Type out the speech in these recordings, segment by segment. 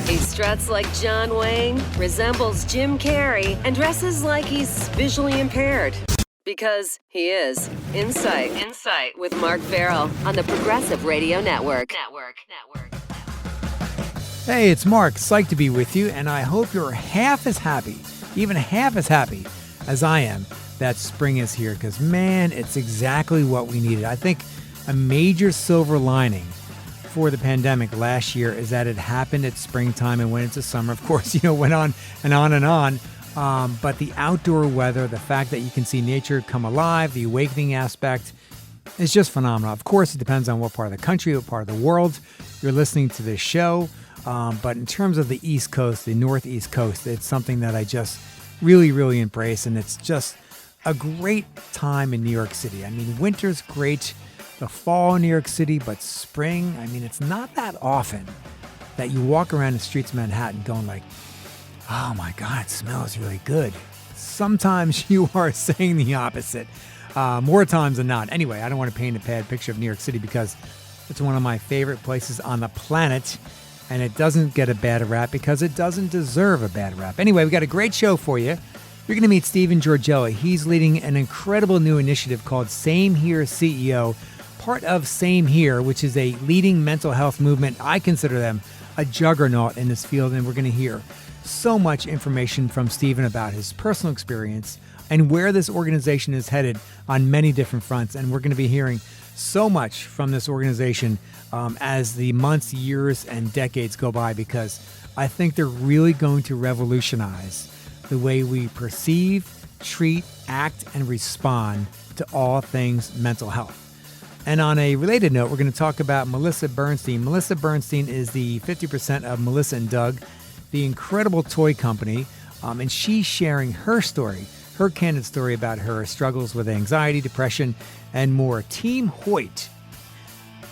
He struts like John Wayne, resembles Jim Carrey, and dresses like he's visually impaired. Because he is. Insight with Mark Ferrell on the Progressive Radio Network. Hey, it's Mark. Psyched to be with you, and I hope you're half as happy, even half as happy as I am that spring is here, because, man, it's exactly what we needed. I think a major silver lining for the pandemic last year is that it happened at springtime and went into summer. Of course, went on and on and on. But the outdoor weather, the fact that you can see nature come alive, the awakening aspect is just phenomenal. Of course, it depends on what part of the country, what part of the world you're listening to this show. But in terms of the East Coast, the Northeast Coast, it's something that I just really, really embrace. And it's just a great time in New York City. I mean, winter's great, the fall in New York City, but spring, I mean, it's not that often that you walk around the streets of Manhattan going like, oh my God, it smells really good. Sometimes you are saying the opposite, more times than not. Anyway, I don't want to paint a bad picture of New York City because it's one of my favorite places on the planet, and it doesn't get a bad rap because it doesn't deserve a bad rap. Anyway, we got a great show for you. You're going to meet Stephen Jurgella. He's leading an incredible new initiative called Same Here CEO, part of Same Here, which is a leading mental health movement. I consider them a juggernaut in this field, and we're going to hear so much information from Stephen about his personal experience and where this organization is headed on many different fronts. And we're going to be hearing so much from this organization as the months, years, and decades go by, because I think they're really going to revolutionize the way we perceive, treat, act, and respond to all things mental health. And on a related note, we're going to talk about Melissa Bernstein. Melissa Bernstein is the 50% of Melissa & Doug, the incredible toy company, and she's sharing her story, her candid story about her struggles with anxiety, depression, and more. Team Hoyt.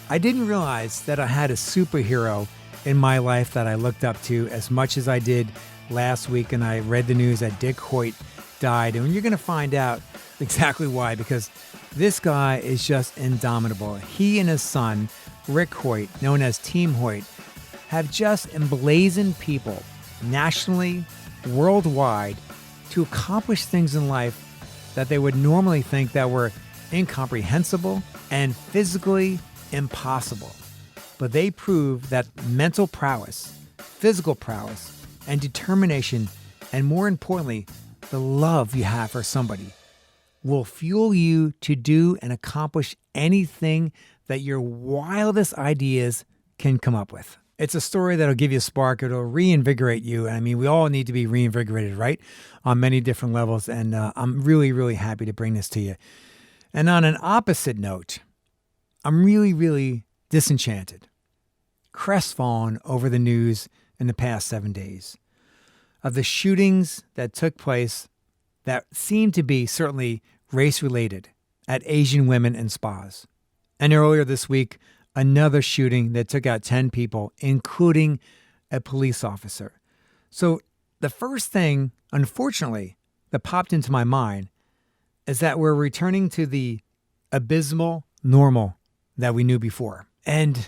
I didn't realize that I had a superhero in my life that I looked up to as much as I did last week, and I read the news that Dick Hoyt died. And you're going to find out exactly why, because this guy is just indomitable. He and his son, Rick Hoyt, known as Team Hoyt, have just emblazoned people nationally, worldwide, to accomplish things in life that they would normally think that were incomprehensible and physically impossible. But they prove that mental prowess, physical prowess, and determination, and more importantly, the love you have for somebody, will fuel you to do and accomplish anything that your wildest ideas can come up with. It's a story that'll give you a spark. It'll reinvigorate you. I mean, we all need to be reinvigorated, right? On many different levels. And I'm really, really happy to bring this to you. And on an opposite note, I'm really, really disenchanted, crestfallen over the news in the past 7 days of the shootings that took place that seemed to be certainly race-related at Asian women in spas. And earlier this week, another shooting that took out 10 people, including a police officer. So the first thing, unfortunately, that popped into my mind is that we're returning to the abysmal normal that we knew before. And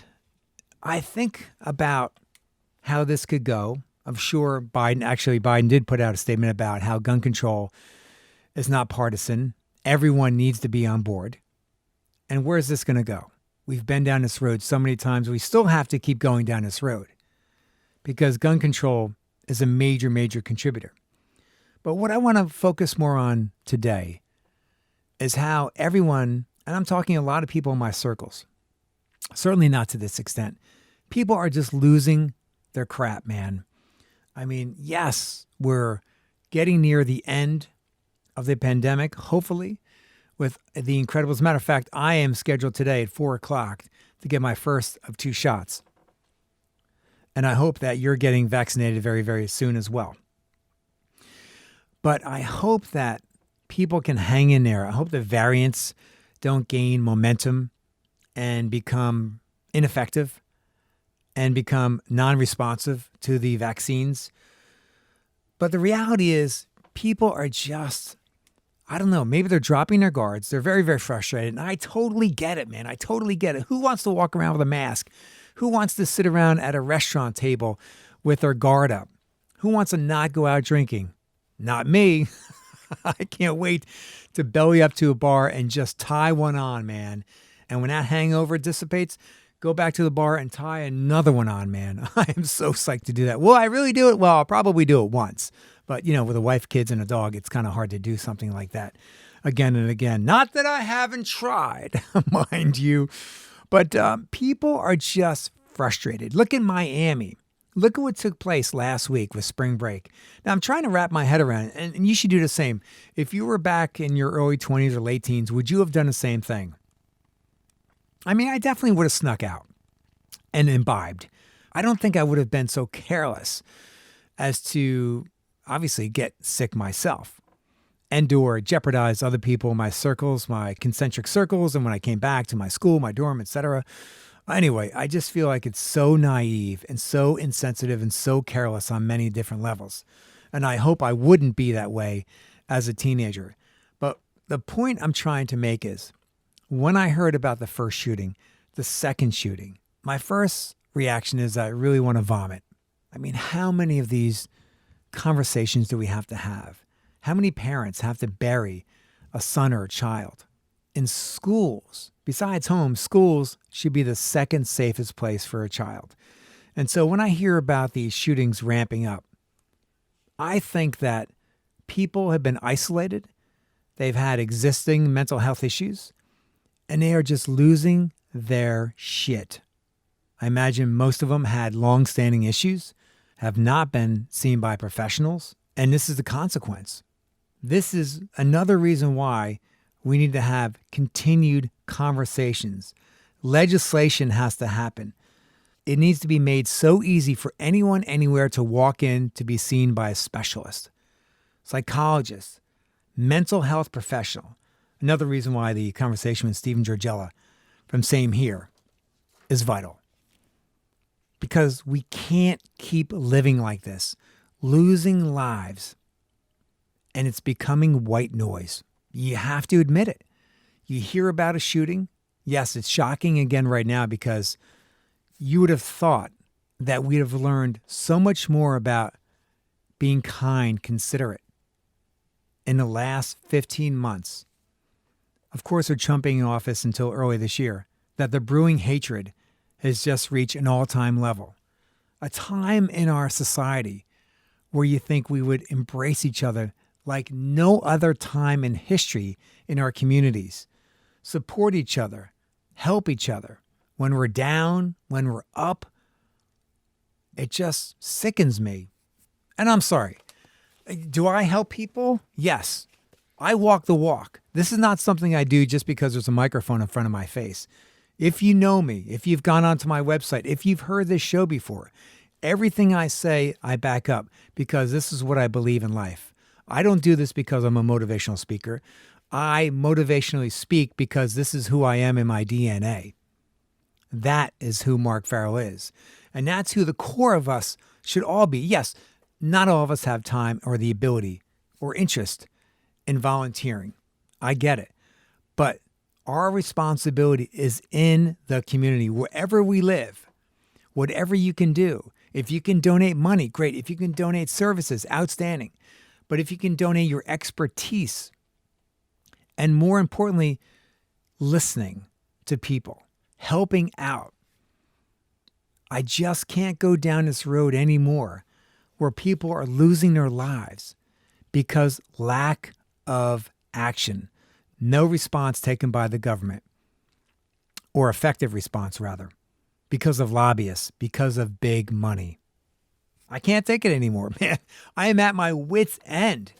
I think about how this could go. I'm sure Biden did put out a statement about how gun control is not partisan. Everyone needs to be on board. And where's this going to go? We've been down this road so many times. We still have to keep going down this road because gun control is a major, major contributor. But what I want to focus more on today is how everyone, and I'm talking a lot of people in my circles, certainly not to this extent, people are just losing their crap, man. I mean, yes, we're getting near the end of the pandemic, hopefully, with the Incredibles. As a matter of fact, I am scheduled today at 4 o'clock to get my first of 2 shots. And I hope that you're getting vaccinated very, very soon as well. But I hope that people can hang in there. I hope the variants don't gain momentum and become ineffective and become non-responsive to the vaccines. But the reality is people are just, I don't know, maybe they're dropping their guards. They're very, very frustrated. And I totally get it, man. I totally get it. Who wants to walk around with a mask? Who wants to sit around at a restaurant table with their guard up. Who wants to not go out drinking? Not me. I can't wait to belly up to a bar and just tie one on, man. And when that hangover dissipates, go back to the bar and tie another one on, man. I am so psyched to do that. Will I really do it? Well, I'll probably do it once. But, with a wife, kids, and a dog, it's kind of hard to do something like that again and again. Not that I haven't tried, mind you. But people are just frustrated. Look at Miami. Look at what took place last week with spring break. Now, I'm trying to wrap my head around it, and you should do the same. If you were back in your early 20s or late teens, would you have done the same thing? I mean, I definitely would have snuck out and imbibed. I don't think I would have been so careless as to obviously get sick myself and or jeopardize other people in my circles, my concentric circles, and when I came back to my school, my dorm, etc. Anyway, I just feel like it's so naive and so insensitive and so careless on many different levels. And I hope I wouldn't be that way as a teenager. But the point I'm trying to make is, when I heard about the first shooting, the second shooting, my first reaction is I really want to vomit. I mean, how many of these conversations do we have to have? How many parents have to bury a son or a child? In schools, besides home, schools should be the second safest place for a child. And so when I hear about these shootings ramping up, I think that people have been isolated. They've had existing mental health issues, and they are just losing their shit. I imagine most of them had long-standing issues, have not been seen by professionals, and this is the consequence. This is another reason why we need to have continued conversations. Legislation has to happen. It needs to be made so easy for anyone, anywhere to walk in to be seen by a specialist, psychologist, mental health professional. Another reason why the conversation with Stephen Jurgella from Same Here is vital. Because we can't keep living like this, losing lives, and it's becoming white noise. You have to admit it. You hear about a shooting. Yes, it's shocking again right now because you would have thought that we'd have learned so much more about being kind, considerate in the last 15 months. Of course, with Trump being in office until early this year, that the brewing hatred has just reached an all-time level. A time in our society where you think we would embrace each other like no other time in history in our communities. Support each other, help each other. When we're down, when we're up, it just sickens me. And I'm sorry. Do I help people? Yes. I walk the walk. This is not something I do just because there's a microphone in front of my face. If you know me, if you've gone onto my website, if you've heard this show before, everything I say, I back up because this is what I believe in life. I don't do this because I'm a motivational speaker. I motivationally speak because this is who I am in my DNA. That is who Mark Ferrell is. And that's who the core of us should all be. Yes, not all of us have time or the ability or interest in volunteering. I get it. But our responsibility is in the community, wherever we live, whatever you can do. If you can donate money, great. If you can donate services, outstanding. But if you can donate your expertise, and more importantly, listening to people, helping out. I just can't go down this road anymore where people are losing their lives because lack of action. No response taken by the government, or effective response rather, because of lobbyists, because of big money. I can't take it anymore, man. I am at my wit's end.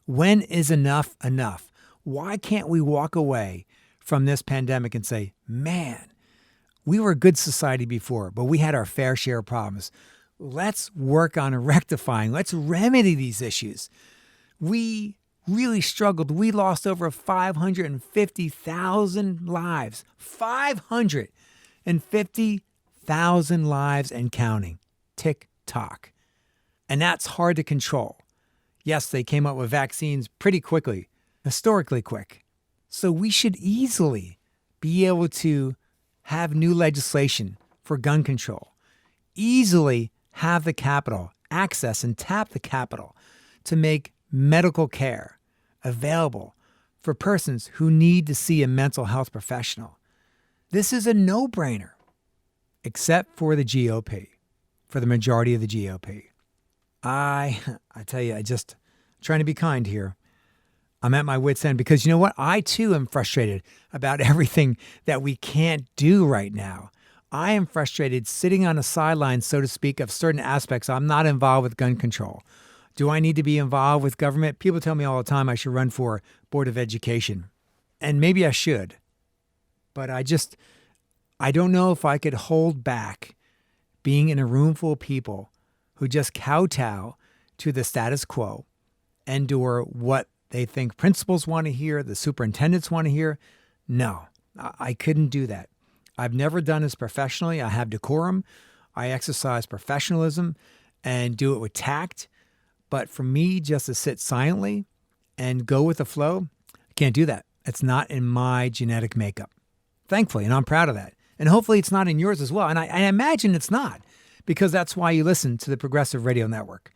When is enough enough? Why can't we walk away from this pandemic and say, man, we were a good society before, but we had our fair share of problems. Let's work on rectifying. Let's remedy these issues. We really struggled. We lost over 550,000 lives. 550,000 lives and counting. Tick-tock. And that's hard to control. Yes, they came up with vaccines pretty quickly, historically quick. So we should easily be able to have new legislation for gun control. Easily have the capital, access and tap the capital to make medical care available for persons who need to see a mental health professional. This is a no-brainer, except for the GOP, for the majority of the GOP. I tell you, trying to be kind here. I'm at my wit's end because you know what? I too am frustrated about everything that we can't do right now. I am frustrated sitting on the sidelines, so to speak, of certain aspects. I'm not involved with gun control. Do I need to be involved with government? People tell me all the time I should run for Board of Education. And maybe I should. But I don't know if I could hold back being in a room full of people who just kowtow to the status quo and or what they think principals want to hear, the superintendents want to hear. No, I couldn't do that. I've never done this professionally. I have decorum. I exercise professionalism and do it with tact. But for me just to sit silently and go with the flow, I can't do that. It's not in my genetic makeup, thankfully, and I'm proud of that. And hopefully it's not in yours as well. And I imagine it's not, because that's why you listen to the Progressive Radio Network.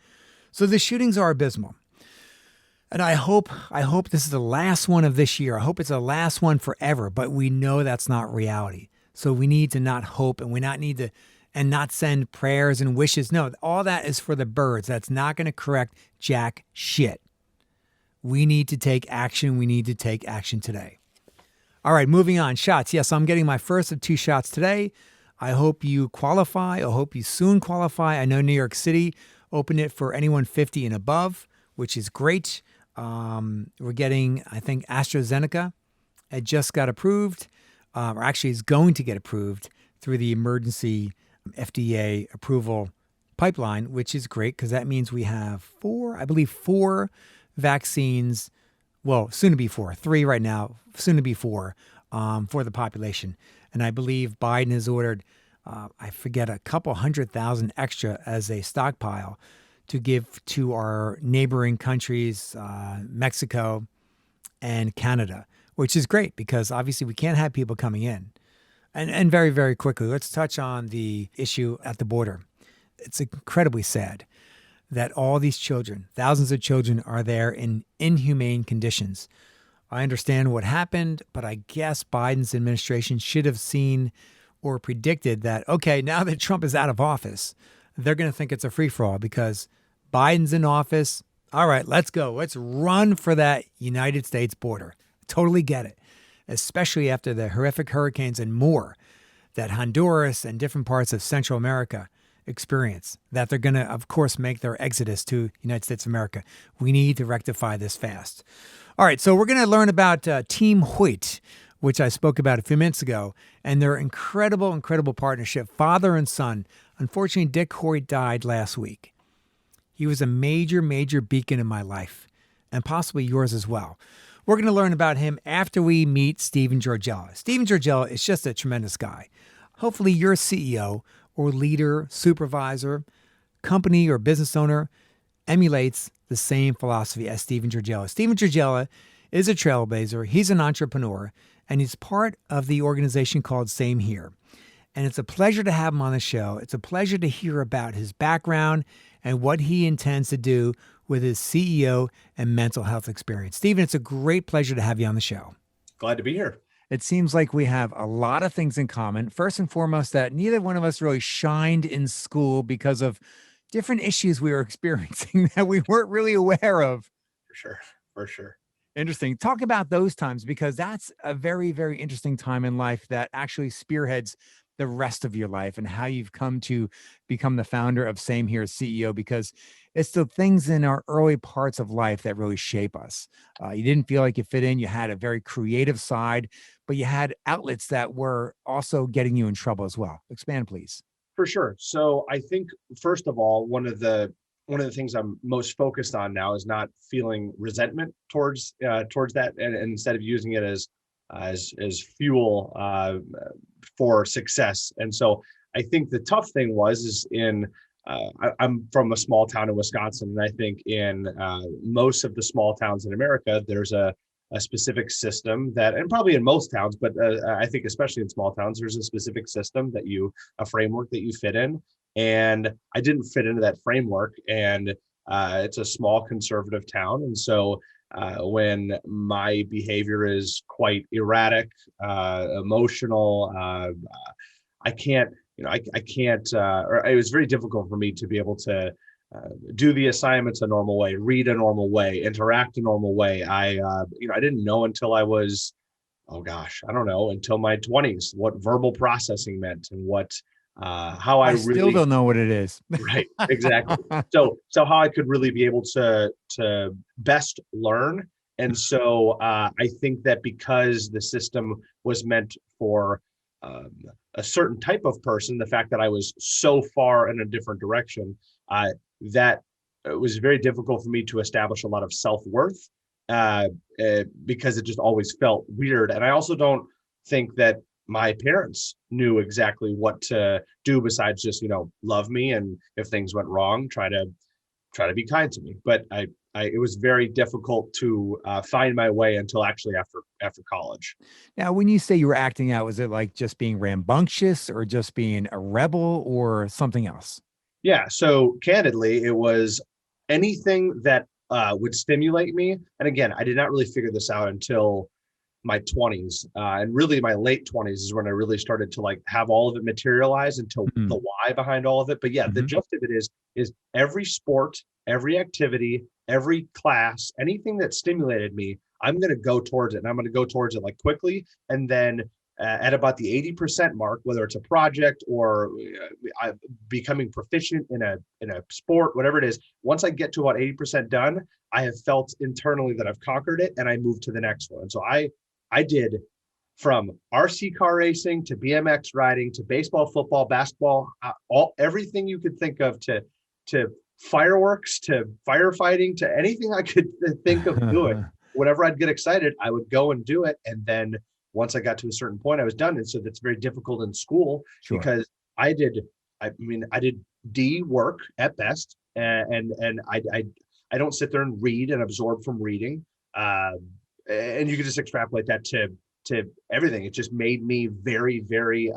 So the shootings are abysmal. And I hope this is the last one of this year. I hope it's the last one forever, but we know that's not reality. So we need to not hope and not send prayers and wishes. No, all that is for the birds. That's not going to correct jack shit. We need to take action. We need to take action today. All right, moving on. Shots. Yes, I'm getting my first of 2 shots today. I hope you qualify. I hope you soon qualify. I know New York City opened it for anyone 50 and above, which is great. We're getting, I think, AstraZeneca. It just got approved, or actually is going to get approved through the emergency FDA approval pipeline, which is great because that means we have 4 vaccines. Well, soon to be 4, 3 right now, soon to be 4 for the population. And I believe Biden has ordered, I forget, a couple 100,000 extra as a stockpile to give to our neighboring countries, Mexico and Canada, which is great because obviously we can't have people coming in. And very, very quickly, let's touch on the issue at the border. It's incredibly sad that all these children, thousands of children, are there in inhumane conditions. I understand what happened, but I guess Biden's administration should have seen or predicted that, okay, now that Trump is out of office, they're going to think it's a free-for-all because Biden's in office. All right, let's go. Let's run for that United States border. Totally get it, especially after the horrific hurricanes and more that Honduras and different parts of Central America experience, that they're going to, of course, make their exodus to United States of America. We need to rectify this fast. All right, so we're going to learn about Team Hoyt, which I spoke about a few minutes ago, and their incredible, incredible partnership, father and son. Unfortunately, Dick Hoyt died last week. He was a major, major beacon in my life, and possibly yours as well. We're going to learn about him after we meet Stephen Jurgella. Stephen Jurgella is just a tremendous guy. Hopefully your CEO or leader, supervisor, company or business owner emulates the same philosophy as Stephen Jurgella. Stephen Jurgella is a trailblazer. He's an entrepreneur, and he's part of the organization called Same Here. And it's a pleasure to have him on the show. It's a pleasure to hear about his background and what he intends to do with his CEO and mental health experience. Stephen, it's a great pleasure to have you on the show. Glad to be here. It seems like we have a lot of things in common. First and foremost, that neither one of us really shined in school because of different issues we were experiencing that we weren't really aware of. For sure. Interesting. Talk about those times, because that's a very, very interesting time in life that actually spearheads the rest of your life and how you've come to become the founder of Same Here CEO, because it's the things in our early parts of life that really shape us. You didn't feel like you fit in. You had a very creative side, but you had outlets that were also getting you in trouble as well. Expand, please. For sure. So I think, first of all, one of the things I'm most focused on now is not feeling resentment towards that, and instead of using it as fuel for success. And so I think the tough thing I'm from a small town in Wisconsin, and I think in most of the small towns in America, there's a specific system that, and probably in most towns, but I think especially in small towns, there's a specific system a framework that you fit in. and I didn't fit into that framework. And it's a small conservative town, and so when my behavior is quite erratic, emotional, I can't, I can't, or it was very difficult for me to be able to do the assignments a normal way, read a normal way, interact a normal way. I didn't know until I was, oh gosh, I don't know, until my 20s, what verbal processing meant and how I I still really, don't know what it is. right, exactly. So how I could really be able to best learn. And so I think that because the system was meant for um, a certain type of person, the fact that I was so far in a different direction, that it was very difficult for me to establish a lot of self-worth, because it just always felt weird. And I also don't think that my parents knew exactly what to do besides just, love me, and if things went wrong, try to be kind to me. But it was very difficult to find my way until actually after college. Now, when you say you were acting out, was it like just being rambunctious or just being a rebel or something else? Yeah. So candidly, it was anything that would stimulate me. And again, I did not really figure this out until my 20s, and really my late 20s is when I really started to like have all of it materialize into the Mhm. why behind all of it. But yeah, the Mhm. gist of it is every sport, every activity, every class, anything that stimulated me, I'm going to go towards it, and I'm going to go towards it like quickly. And then at about the 80% mark, whether it's a project or becoming proficient in a sport, whatever it is, once I get to about 80% done, I have felt internally that I've conquered it, and I move to the next one. And so I did from RC car racing to BMX riding to baseball, football, basketball, everything you could think of, to fireworks, to firefighting, to anything I could think of doing. Whenever I'd get excited, I would go and do it. And then once I got to a certain point, I was done. And so that's very difficult in school Sure. because I did D work at best, and I don't sit there and read and absorb from reading. And you can just extrapolate that to everything. It just made me very, very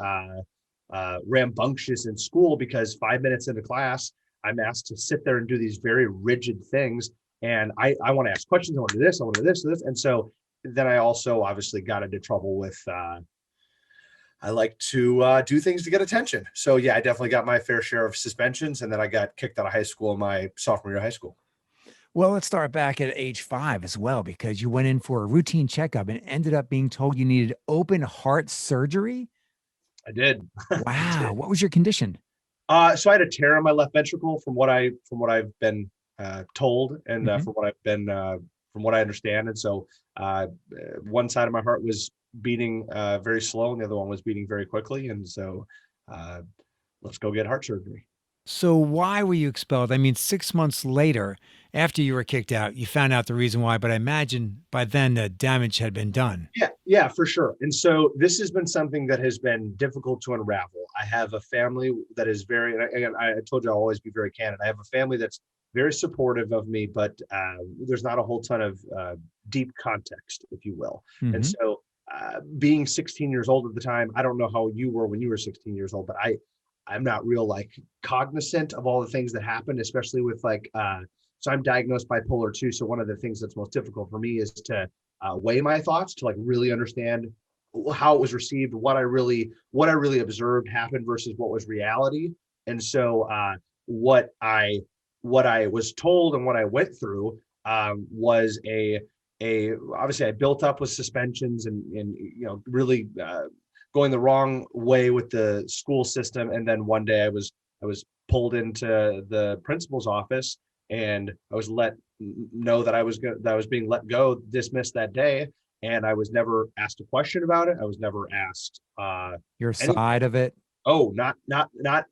rambunctious in school, because 5 minutes into class, I'm asked to sit there and do these very rigid things. And I want to ask questions. I want to do this. I want to do this. And so then I also obviously got into trouble with, I like to do things to get attention. So yeah, I definitely got my fair share of suspensions. And then I got kicked out of high school in my sophomore year of high school. Well, let's start back at age 5 as well, because you went in for a routine checkup and ended up being told you needed open heart surgery. I did. I Wow. did. What was your condition? So I had a tear in my left ventricle, from what I've been told, and Mhm. from what I understand. And so one side of my heart was beating very slow, and the other one was beating very quickly. And so uh, let's go get heart surgery. So why were you expelled? I mean, 6 months later, after you were kicked out, you found out the reason why, but I imagine by then the damage had been done. Yeah, for sure. And so this has been something that has been difficult to unravel. I have a family that is very, and again, I told you I'll always be very candid. I have a family that's very supportive of me, but there's not a whole ton of deep context, if you will. And Mhm. so being 16 years old at the time, I don't know how you were when you were 16 years old, but I'm not real like cognizant of all the things that happened, especially with like, so I'm diagnosed bipolar 2. So one of the things that's most difficult for me is to weigh my thoughts, to like really understand how it was received, what I really observed happened versus what was reality. And so what I what I was told and what I went through was a obviously I built up with suspensions, and really going the wrong way with the school system. And then one day I was pulled into the principal's office, and I was let know that I was being let go, dismissed that day. And I was never asked a question about it. I was never asked Your anything. side of it. Oh, not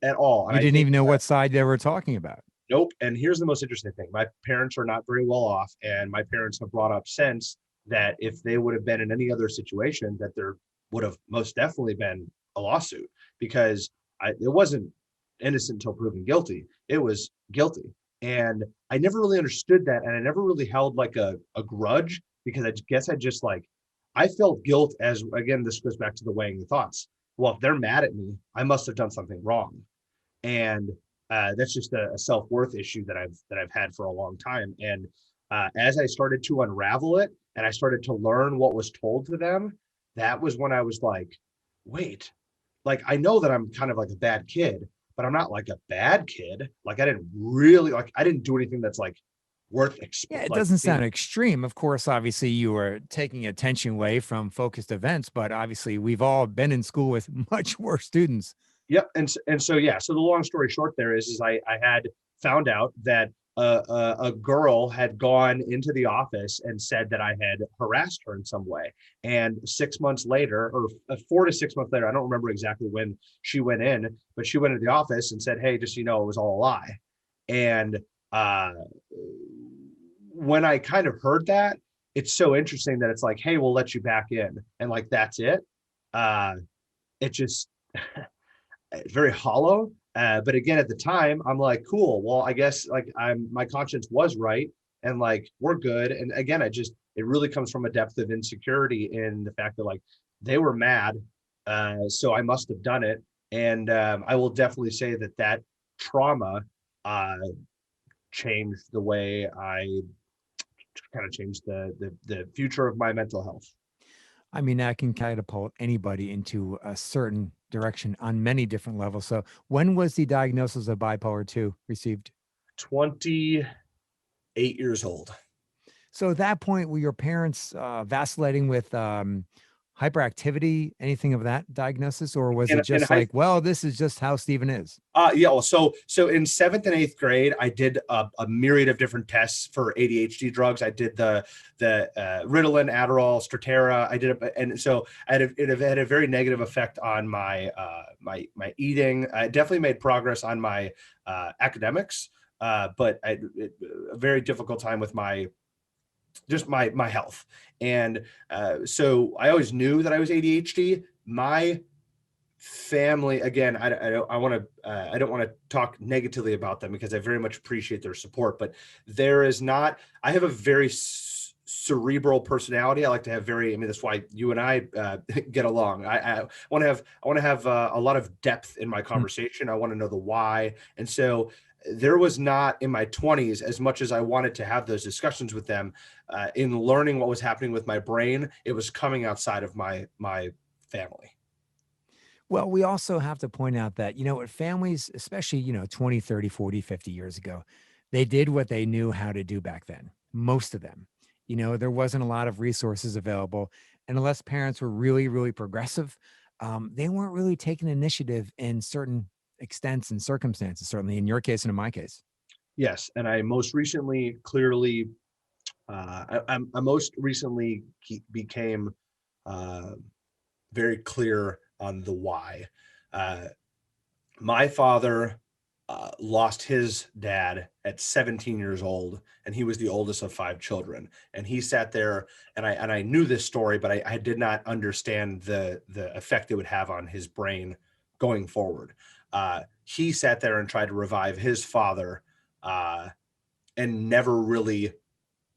at all. And You I didn't think even know what side they were talking about. nope. And here's the most interesting thing. My parents are not very well off, and my parents have brought up since that if they would have been in any other situation, that there would have most definitely been a lawsuit, because it wasn't innocent until proven guilty. It was guilty. And I never really understood that. And I never really held like a grudge, because I guess I felt guilt as, again, this goes back to the weighing the thoughts. Well, if they're mad at me, I must have done something wrong. And that's just a self-worth issue that I've had for a long time. And as I started to unravel it and I started to learn what was told to them, that was when I was like, wait, like I know that I'm kind of like a bad kid, but I'm not like a bad kid. Like I didn't do anything that's like worth Yeah, it like doesn't sound extreme. Of course, obviously, you are taking attention away from focused events, but obviously, we've all been in school with much worse students. Yep. And so, yeah, so the long story short there is I had found out that a girl had gone into the office and said that I had harassed her in some way. And 6 months later, or 4 to 6 months later, I don't remember exactly when she went in, but she went into the office and said, hey, just so you know, it was all a lie. And uh, when I kind of heard that, it's so interesting that it's like, hey, we'll let you back in. And like, that's it. Uh, it just, it's very hollow. But again, at the time, I'm like, cool. Well, I guess like my conscience was right, and like we're good. And again, it really comes from a depth of insecurity in the fact that like they were mad, so I must have done it. And I will definitely say that trauma uh, changed the way I kind of changed the future of my mental health. I mean, that can catapult anybody into a certain direction on many different levels. So, when was the diagnosis of bipolar 2 received? 28 years old. So, at that point, were your parents vacillating with hyperactivity, anything of that diagnosis? Or was it In just high like, well, this is just how Steven is? Yeah, well, so in seventh and eighth grade, I did a myriad of different tests for ADHD drugs. I did the Ritalin, Adderall, Strattera. I did it, and so it had a very negative effect on my my eating. I definitely made progress on my academics, but a very difficult time with my just my health. And so I always knew that I was ADHD. My family, again, I don't want to talk negatively about them because I very much appreciate their support, but there is not, I have a very cerebral personality. I like to have very, I mean, that's why you and I get along. I want to have a lot of depth in my Hmm. conversation. I want to know the why. And so there was not in my 20s, as much as I wanted to have those discussions with them, in learning what was happening with my brain, it was coming outside of my family. Well, we also have to point out that, with families, especially, 20, 30, 40, 50 years ago, they did what they knew how to do back then. Most of them. There wasn't a lot of resources available. And unless parents were really, really progressive, they weren't really taking initiative in certain extents and circumstances, certainly in your case and in my case. Yes, and I most recently clearly, I most recently became uh, very clear on the why. Uh, my father lost his dad at 17 years old, and he was the oldest of five children. And he sat there, and I knew this story, but I did not understand the effect it would have on his brain going forward. He sat there and tried to revive his father, uh, and never really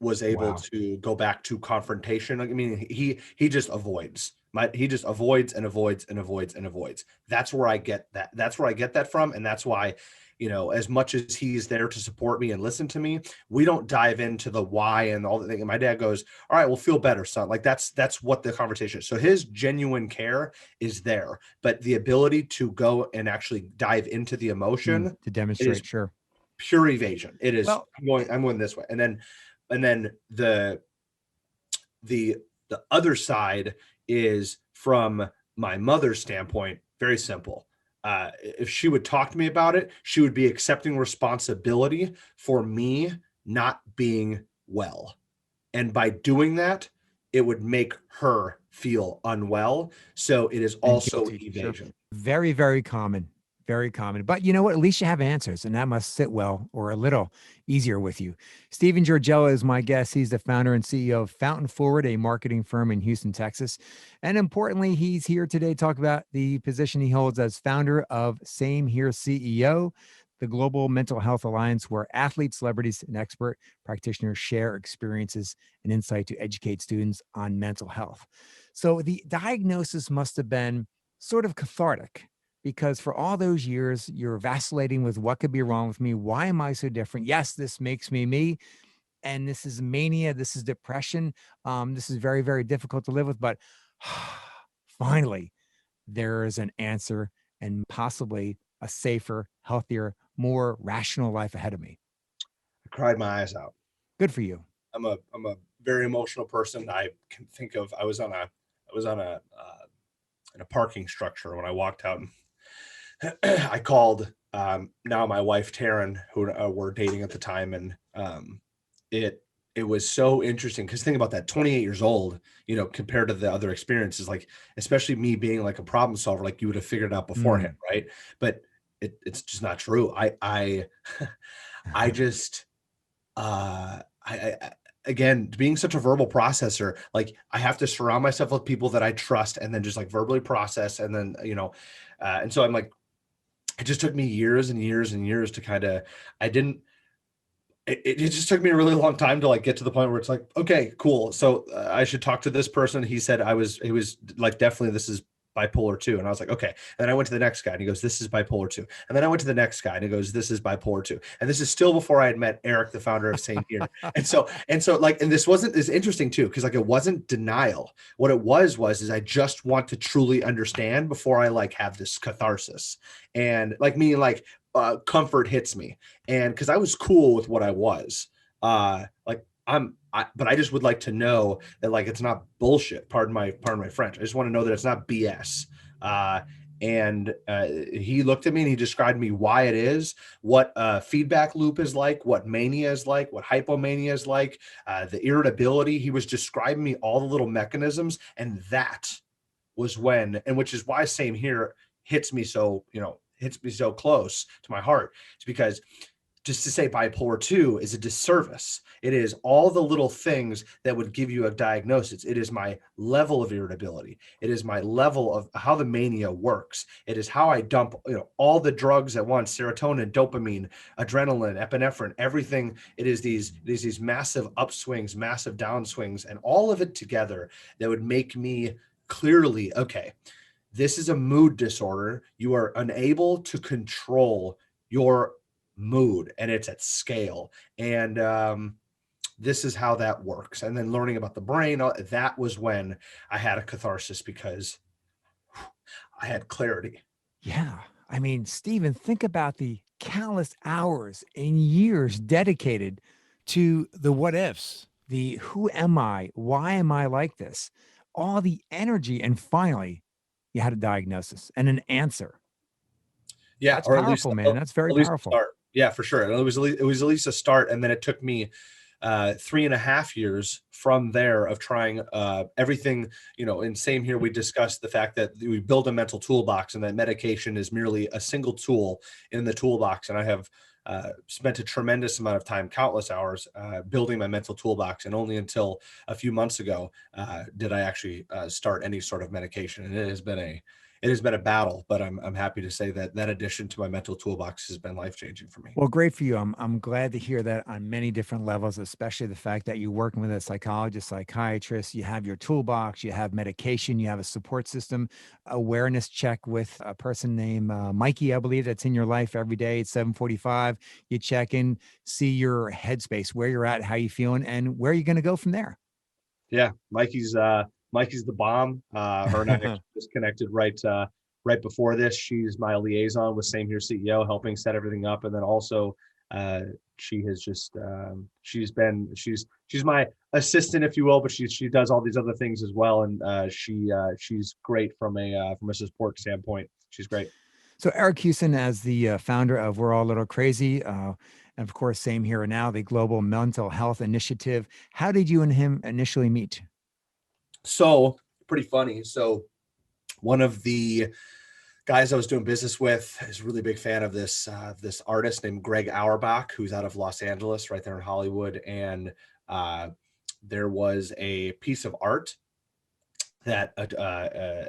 was able Wow. to go back to confrontation. Like, I mean, he just avoids. He just avoids and avoids and avoids and avoids. That's where I get that. That's where I get that from, and that's why, as much as he's there to support me and listen to me, we don't dive into the why and all the thing. And my dad goes, "All right, well, feel better, son." Like that's what the conversation is. So his genuine care is there, but the ability to go and actually dive into the emotion, To it is demonstrate, sure. pure evasion. It is Well, I'm going this way, and then the the other side is from my mother's standpoint, very simple. If she would talk to me about it, she would be accepting responsibility for me not being well. And by doing that, it would make her feel unwell. So it is and also guilty, sure. evasion. Very, very common. Very common. But you know what? At least you have answers, and that must sit well or a little easier with you. Stephen Jurgella is my guest. He's the founder and CEO of Fountain Forward, a marketing firm in Houston, Texas. And importantly, he's here today to talk about the position he holds as founder of Same Here CEO, the global mental health alliance where athletes, celebrities, and expert practitioners share experiences and insight to educate students on mental health. So the diagnosis must have been sort of cathartic, because for all those years, you're vacillating with what could be wrong with me. Why am I so different? Yes, this makes me me. And this is mania. This is depression. This is very, very difficult to live with. But finally, there is an answer and possibly a safer, healthier, more rational life ahead of me. I cried my eyes out. Good for you. I'm a very emotional person. I can think of I was on a in a parking structure when I walked out, and I called now my wife Taryn, who were dating at the time, and it it was so interesting because think about that, 28 years old, compared to the other experiences, like especially me being like a problem solver, like you would have figured it out beforehand, Mm. right? But it's just not true. I just I again, being such a verbal processor, like I have to surround myself with people that I trust and then just like verbally process. And then, and so I'm like, it just took me years and years and years to kind of, I didn't, it just took me a really long time to like get to the point where it's like, okay, cool. So I should talk to this person. He said he was like, definitely this is bipolar 2. And I was like, okay. And then I went to the next guy and he goes, this is bipolar 2. And then I went to the next guy and he goes, this is bipolar 2. And this is still before I had met Eric, the founder of Same Here. And so like, and this wasn't as interesting too, because like it wasn't denial. What it was I just want to truly understand before I like have this catharsis. And like me, like comfort hits me. And because I was cool with what I was, like but I just would like to know that like it's not bullshit. Pardon my French. I just want to know that it's not BS. And he looked at me and he described me why it is, what feedback loop is like, what mania is like, what hypomania is like, the irritability. He was describing me all the little mechanisms, and that was when, and which is why Same Here hits me so close to my heart. It's because just to say bipolar 2 is a disservice. It is all the little things that would give you a diagnosis. It is my level of irritability. It is my level of how the mania works. It is how I dump, all the drugs at once, serotonin, dopamine, adrenaline, epinephrine, everything. It is these massive upswings, massive downswings, and all of it together that would make me clearly, okay, this is a mood disorder. You are unable to control your mood, and it's at scale. And this is how that works. And then learning about the brain, that was when I had a catharsis because I had clarity. Yeah. I mean, Stephen, think about the countless hours and years dedicated to the what ifs, the who am I? Why am I like this? All the energy. And finally, you had a diagnosis and an answer. Yeah, That's or at least powerful, man. That's very at least powerful. start. Yeah, for sure. And it was at least a start, and then it took me 3.5 years from there of trying everything. In Same Here, we discussed the fact that we build a mental toolbox, and that medication is merely a single tool in the toolbox. And I have spent a tremendous amount of time, countless hours, building my mental toolbox. And only until a few months ago did I actually start any sort of medication. And it has been a battle, but I'm happy to say that that addition to my mental toolbox has been life-changing for me. Well, great for you. I'm glad to hear that on many different levels, especially the fact that you're working with a psychologist, psychiatrist, you have your toolbox, you have medication, you have a support system, awareness check with a person named Mikey, I believe, that's in your life every day at 7:45. You check in, see your headspace, where you're at, how you feeling, and where you're going to go from there. Yeah, Mikey's the bomb. Her and I actually just connected right before this. She's my liaison with Same Here CEO, helping set everything up, and then also she has just she's my assistant, if you will, but she does all these other things as well, and she's great from a support standpoint. She's great. So Eric Houston, as the founder of We're All a Little Crazy, and of course, Same Here Now, the Global Mental Health Initiative. How did you and him initially meet? So pretty funny. So one of the guys I was doing business with is a really big fan of this artist named Greg Auerbach, who's out of Los Angeles, right there in Hollywood. And there was a piece of art that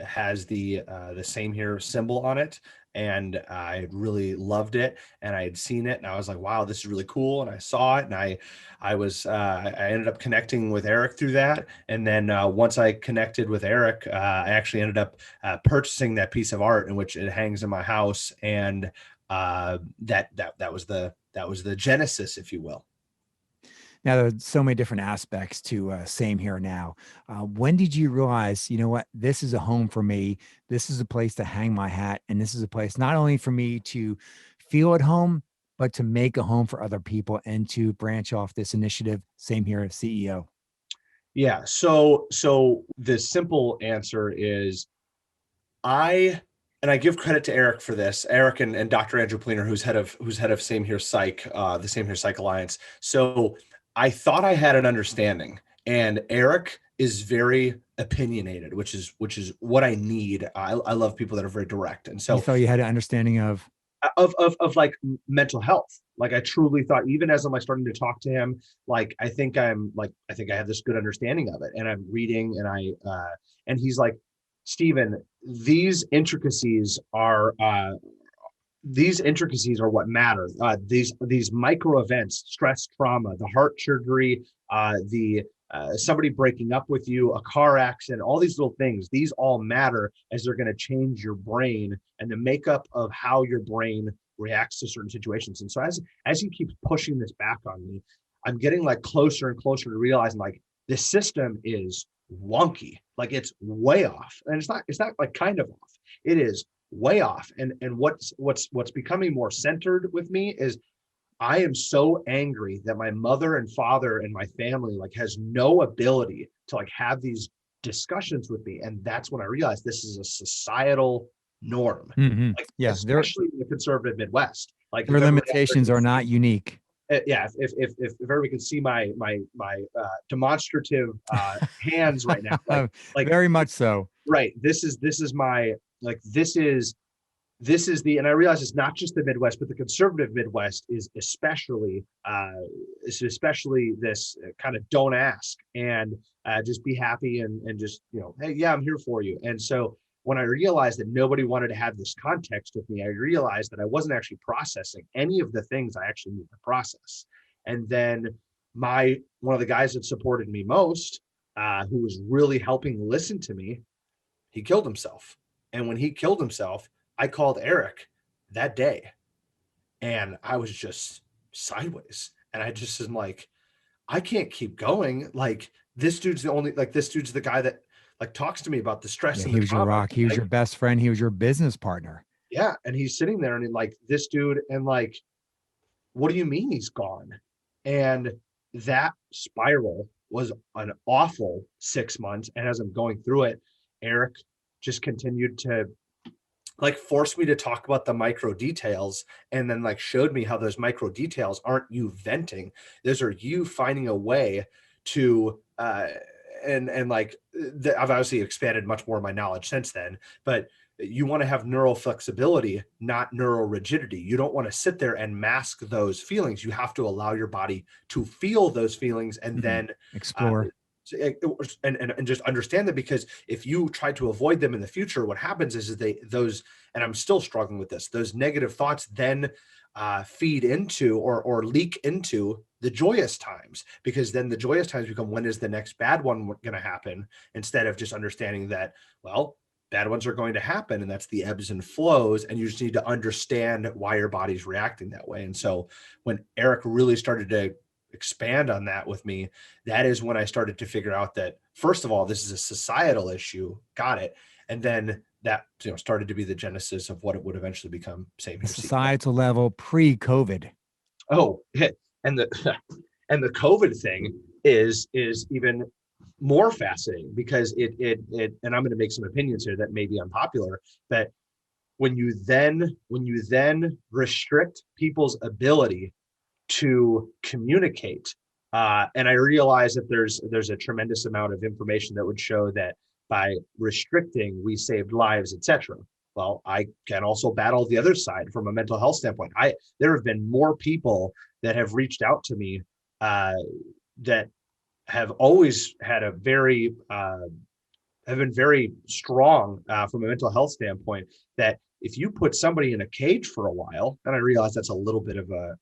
has the same here symbol on it, and I really loved it, and I had seen it, and I was like, wow, this is really cool. And I saw it, and I ended up connecting with Eric through that. And then once I connected with Eric, I actually ended up purchasing that piece of art in which it hangs in my house. And that was the genesis, if you will. Now, there are so many different aspects to Same Here Now. When did you realize, you know what, this is a home for me? This is a place to hang my hat. And this is a place not only for me to feel at home, but to make a home for other people and to branch off this initiative, Same Here CEO. Yeah. So the simple answer is and I give credit to Eric for this, Eric and Dr. Andrew Pleener, who's head of Same Here Psych, the Same Here Psych Alliance. So I thought I had an understanding, and Eric is very opinionated, which is what I need. I love people that are very direct. And You so thought you had an understanding of, of like mental health. Like I truly thought, even as I'm like starting to talk to him, like I think I have this good understanding of it. And I'm reading, and he's like, Stephen, these intricacies are what matter. These micro events, stress, trauma, the heart surgery, the somebody breaking up with you, a car accident, all these little things, these all matter, as they're going to change your brain and the makeup of how your brain reacts to certain situations. And so as he keeps pushing this back on me, I'm getting like closer and closer to realizing like this system is wonky, like it's way off. And it's not like kind of off. It is way off. And what's becoming more centered with me is I am so angry that my mother and father and my family like has no ability to like have these discussions with me. And that's when I realized this is a societal norm, like yeah, especially in the conservative Midwest. Like their if everybody out there limitations can are not see, unique. yeah, if everybody can see my demonstrative hands right now, like Very much so. right, this is my like this is the, and I realize it's not just the Midwest, but the conservative Midwest is especially this kind of don't ask and just be happy and just, hey, yeah, I'm here for you. And so when I realized that nobody wanted to have this context with me, I realized that I wasn't actually processing any of the things I actually need to process. And then one of the guys that supported me most, who was really helping listen to me, he killed himself. And when he killed himself, I called Eric that day, and I was just sideways. And I just am like, I can't keep going. Like this dude's the guy that like talks to me about the stress Yeah, and he the was your trauma. rock. He was Like, your best friend. He was your business partner. yeah. And he's sitting there and like this dude, and like, what do you mean he's gone? And that spiral was an awful 6 months. And as I'm going through it, Eric just continued to like forced me to talk about the micro details, and then like showed me how those micro details aren't you venting. Those are you finding a way to and like I've obviously expanded much more of my knowledge since then, but you want to have neural flexibility, not neural rigidity. You don't want to sit there and mask those feelings. You have to allow your body to feel those feelings, and then Explore. and just understand them, because if you try to avoid them in the future, what happens is those, and I'm still struggling with this, those negative thoughts then feed into or leak into the joyous times, because then the joyous times become, when is the next bad one going to happen, instead of just understanding that, well, bad ones are going to happen, and that's the ebbs and flows, and you just need to understand why your body's reacting that way. And so when Eric really started to expand on that with me, that is when I started to figure out that, first of all, this is a societal issue. Got it. And then that started to be the genesis of what it would eventually become. Same A here. societal level pre-COVID. Oh, and the and the COVID thing is even more fascinating, because it and I'm going to make some opinions here that may be unpopular, but when you then restrict people's ability to communicate. And I realize that there's a tremendous amount of information that would show that by restricting, we saved lives, etc. Well, I can also battle the other side from a mental health standpoint. There have been more people that have reached out to me that have always had a very have been very strong from a mental health standpoint, that if you put somebody in a cage for a while, and I realize that's a little bit of a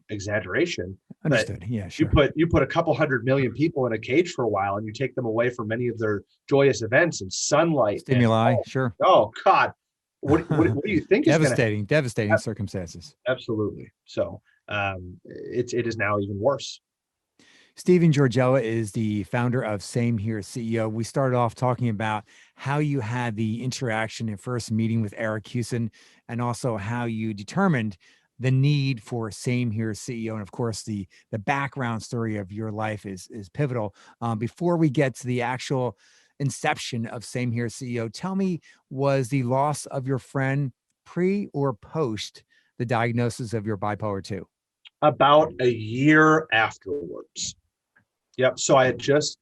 exaggeration, but Understood. Yeah, you sure. put a couple 100 million people in a cage for a while, and you take them away from many of their joyous events and sunlight, and Stimuli, sure. oh God, what do you think is going to Devastating happen? circumstances. Absolutely. So it is now even worse. Stephen Jurgella is the founder of Same Here CEO. We started off talking about how you had the interaction and first meeting with Eric Hewson, and also how you determined the need for Same Here CEO. And of course, the background story of your life is pivotal. Before we get to the actual inception of Same Here CEO, tell me, was the loss of your friend pre or post the diagnosis of your bipolar 2? About a year afterwards. Yep. So I had just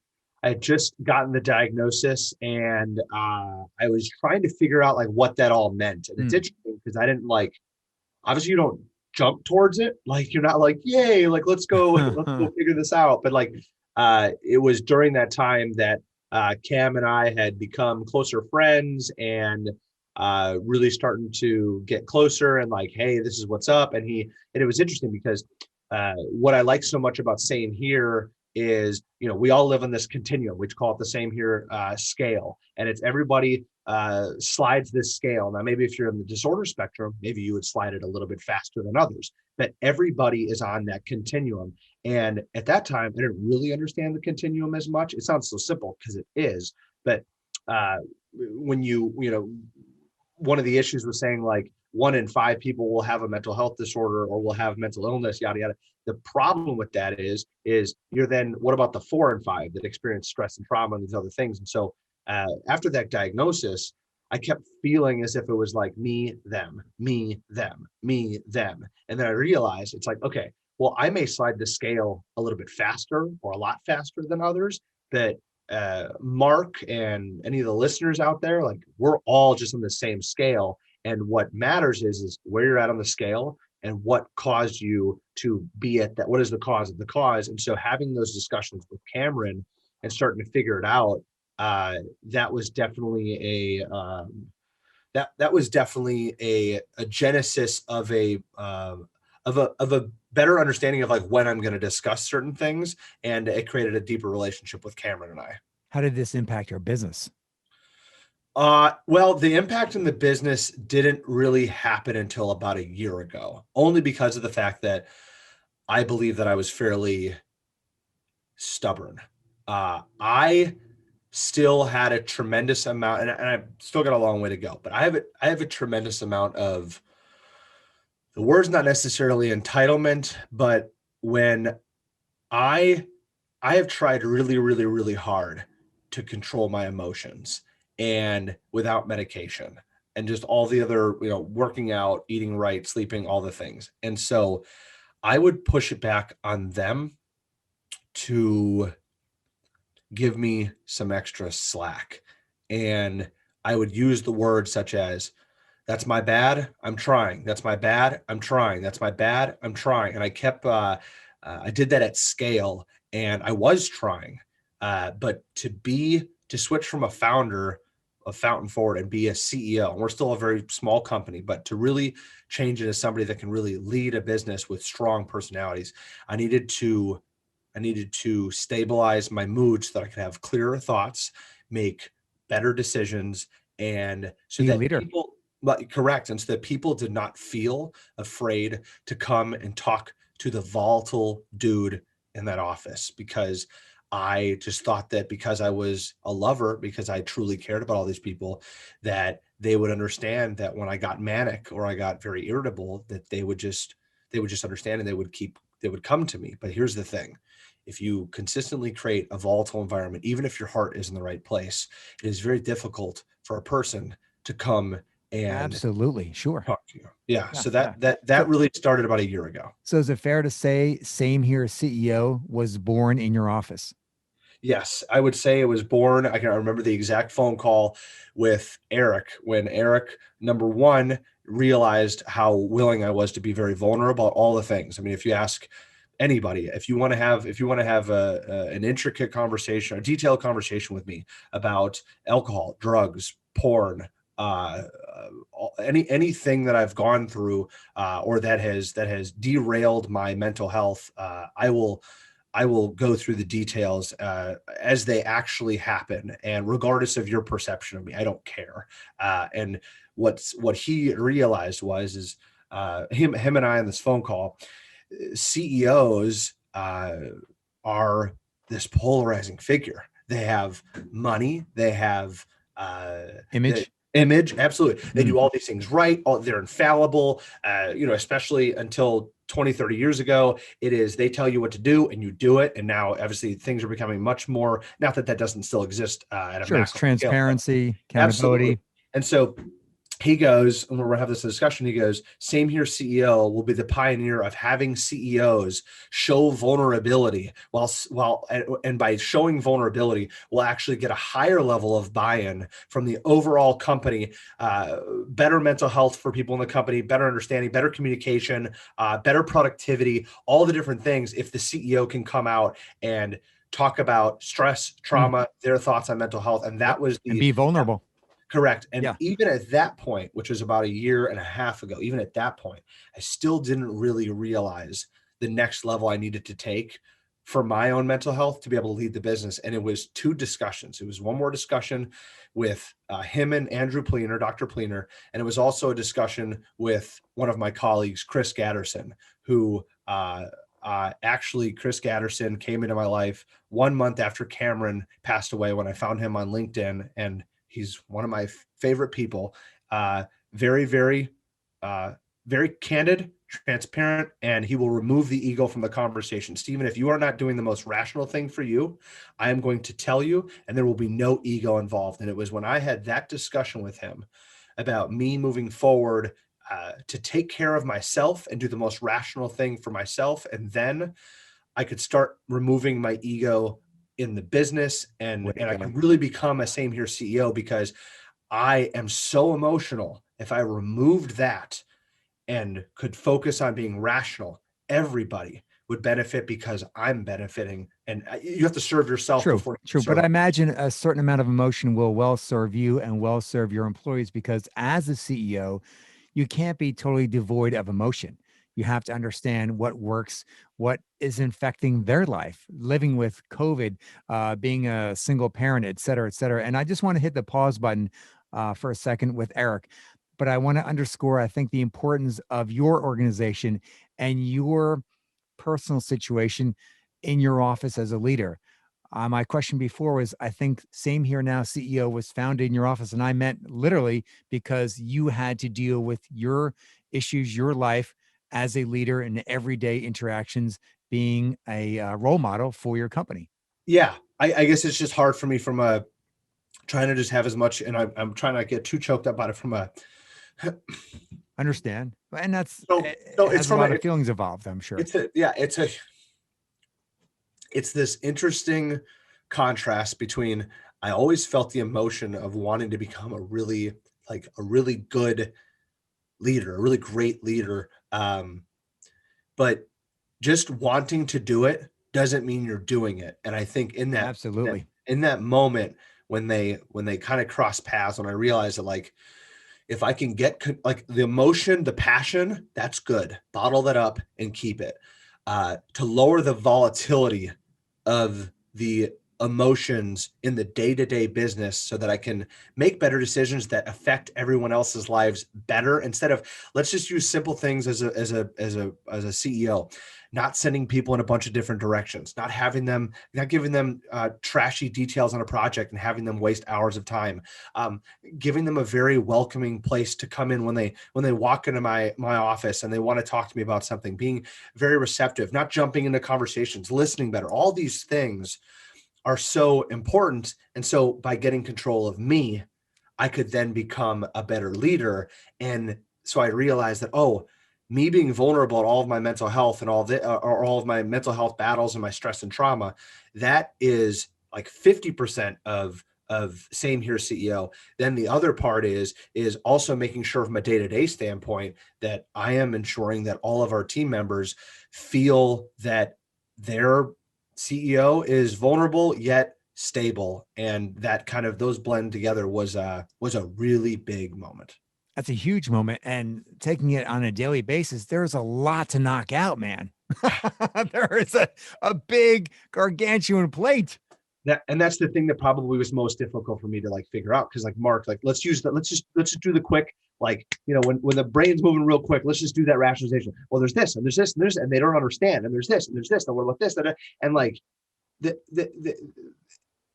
gotten the diagnosis, and I was trying to figure out like what that all meant. And it's Mm. interesting because I didn't like, obviously you don't jump towards it. Like you're not like, yay, like let's go figure this out. But like it was during that time that Cam and I had become closer friends, and really starting to get closer, and like, hey, this is what's up. And it was interesting because what I like so much about Same Here is, we all live on this continuum. We call it the Same Here scale, and it's everybody slides this scale. Now, maybe if you're in the disorder spectrum, maybe you would slide it a little bit faster than others, but everybody is on that continuum. And at that time, I didn't really understand the continuum as much. It sounds so simple because it is, but when one of the issues was saying like 1 in 5 people will have a mental health disorder or will have mental illness, yada yada. The problem with that is you're then, what about the 4 in 5 that experience stress and trauma and these other things? And so after that diagnosis, I kept feeling as if it was like me, them, me, them, me, them. And then I realized it's like, okay, well, I may slide the scale a little bit faster or a lot faster than others, but Mark and any of the listeners out there, like we're all just on the same scale. And what matters is where you're at on the scale and what caused you to be at that. What is the cause of the cause? And so having those discussions with Cameron and starting to figure it out, that was definitely a genesis of a better understanding of like when I'm going to discuss certain things, and it created a deeper relationship with Cameron and I. How did this impact your business? Well, the impact in the business didn't really happen until about a year ago, only because of the fact that I believe that I was fairly stubborn. I still had a tremendous amount, and I've still got a long way to go, but I have a tremendous amount of, the word's not necessarily entitlement, but when I have tried really, really, really hard to control my emotions, and without medication and just all the other, working out, eating right, sleeping, all the things. And so I would push it back on them to give me some extra slack. And I would use the words such as, that's my bad, I'm trying. That's my bad, I'm trying. That's my bad, I'm trying. And I kept, I did that at scale, and I was trying. But to switch from a founder of Fountain Forward and be a CEO, and we're still a very small company, but to really change into somebody that can really lead a business with strong personalities, I needed to stabilize my mood so that I could have clearer thoughts, make better decisions, and so Be a that leader. people, correct, and so that people did not feel afraid to come and talk to the volatile dude in that office, because I just thought that because I was a lover, because I truly cared about all these people, that they would understand that when I got manic or I got very irritable, that they would just understand, and they would come to me. But here's the thing. If you consistently create a volatile environment, even if your heart is in the right place, it is very difficult for a person to come and Absolutely. Sure. talk to you. Yeah. Yeah, So yeah. that really started about a year ago. So is it fair to say Same Here CEO was born in your office? Yes, I would say it was born. I can remember the exact phone call with Eric, when Eric, number one, realized how willing I was to be very vulnerable about all the things. I mean, if you ask anybody, if you want to have an intricate conversation, a detailed conversation with me about alcohol, drugs, porn, anything that I've gone through, or that has derailed my mental health, I will go through the details as they actually happen, and regardless of your perception of me, I don't care. And what he realized is him and I on this phone call. CEOs are this polarizing figure. They have money. They have Image. image. Absolutely. They do all these things right. They're infallible, especially until 20, 30 years ago. It is, they tell you what to do and you do it. And now obviously things are becoming much more, not that that doesn't still exist at a Sure, it's macro scale, but transparency, absolutely. accountability. And so he goes, and we're going to have this discussion. He goes, same here, CEO will be the pioneer of having CEOs show vulnerability and by showing vulnerability, we'll actually get a higher level of buy-in from the overall company, better mental health for people in the company, better understanding, better communication, better productivity, all the different things. If the CEO can come out and talk about stress, trauma, their thoughts on mental health. And that was And be vulnerable. Correct. And Yeah. even at that point, which was about a year and a half ago, even at that point, I still didn't really realize the next level I needed to take for my own mental health to be able to lead the business. And it was 2 discussions. It was one more discussion with him and Andrew Pleener, Dr. Pleener. And it was also a discussion with one of my colleagues, Chris Gatterson, who actually Chris Gatterson came into my life 1 month after Cameron passed away, when I found him on LinkedIn. And he's one of my favorite people. Very, very, very candid, transparent, and he will remove the ego from the conversation. Stephen, if you are not doing the most rational thing for you, I am going to tell you, and there will be no ego involved. And it was when I had that discussion with him about me moving forward to take care of myself and do the most rational thing for myself. And then I could start removing my ego in the business, and I can really become a same here CEO, because I am so emotional. If I removed that and could focus on being rational, everybody would benefit because I'm benefiting. And you have to serve yourself before you True. serve. But I imagine a certain amount of emotion will well serve you and well serve your employees, because as a CEO, you can't be totally devoid of emotion. You have to understand what works, what is infecting their life, living with COVID, being a single parent, et cetera, et cetera. And I just want to hit the pause button for a second with Eric. But I want to underscore, I think, the importance of your organization and your personal situation in your office as a leader. My question before was, I think Same Here Now CEO was founded in your office. And I meant literally because you had to deal with your issues, your life as a leader in everyday interactions, being a role model for your company. Yeah. I guess it's just hard for me from trying to just have as much, and I'm trying not to get too choked up about it from Understand. And that's, so it it's has a from lot of feelings involved, I'm sure. It's this interesting contrast between, I always felt the emotion of wanting to become a really good leader, a really great leader. But just wanting to do it doesn't mean you're doing it. And I think Absolutely. in that moment, when they kind of cross paths, when I realized that, like, if I can get like the emotion, the passion, that's good. Bottle that up and keep it. To lower the volatility of the emotions in the day-to-day business, so that I can make better decisions that affect everyone else's lives better, instead of, let's just use simple things as a CEO, not sending people in a bunch of different directions, not giving them trashy details on a project and having them waste hours of time, giving them a very welcoming place to come in when they walk into my office and they want to talk to me about something, being very receptive, not jumping into conversations, listening better. All these things are so important. And so by getting control of me, I could then become a better leader. And so I realized that, me being vulnerable at all of my mental health and all of my mental health battles and my stress and trauma, that is like 50% of of Same Here CEO. Then the other part is also making sure from a day-to-day standpoint that I am ensuring that all of our team members feel that their CEO is vulnerable yet stable, and that kind of those blend together was a really big moment. That's a huge moment. And taking it on a daily basis, there's a lot to knock out, man. There is a big gargantuan plate. That's the thing that probably was most difficult for me to like figure out. Cause like Mark, like let's just do the quick, like, when the brain's moving real quick, let's just do that rationalization. Well, there's this and there's this and there's, and they don't understand. And there's this and there's this. And what about this? And like the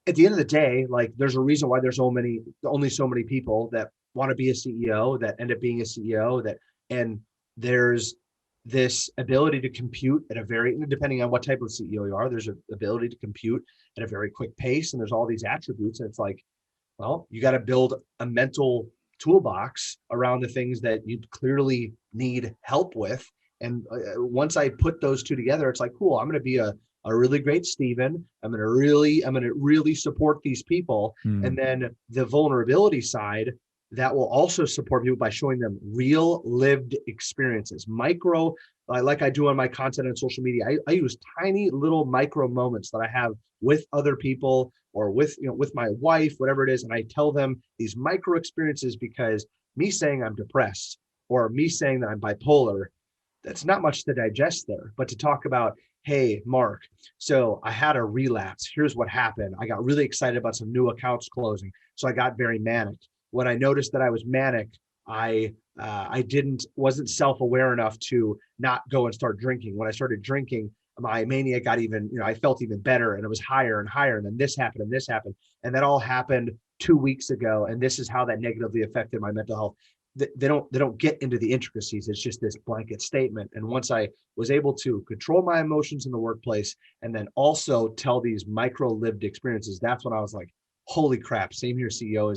at the end of the day, like there's a reason why there's only so many people that want to be a CEO, that end up being a CEO, and there's this ability to compute at a very, depending on what type of CEO you are, there's an ability to compute at a very quick pace. And there's all these attributes. And it's like, well, you got to build a mental toolbox around the things that you clearly need help with. And once I put those two together, it's like, cool, I'm going to be a really great Steven. I'm going to really support these people. And then the vulnerability side, that will also support people by showing them real lived experiences, micro, like I do on my content on social media. I use tiny little micro moments that I have with other people or with my wife, whatever it is. And I tell them these micro experiences, because me saying I'm depressed or me saying that I'm bipolar, that's not much to digest there. But to talk about, hey, Mark, so I had a relapse. Here's what happened. I got really excited about some new accounts closing. So I got very manic. When I noticed that I was manic, I wasn't self-aware enough to not go and start drinking. When I started drinking, my mania got even, I felt even better, and it was higher and higher. And then this happened and this happened. And that all happened 2 weeks ago. And this is how that negatively affected my mental health. They don't get into the intricacies. It's just this blanket statement. And once I was able to control my emotions in the workplace and then also tell these micro lived experiences, that's when I was like, holy crap, Same Here CEO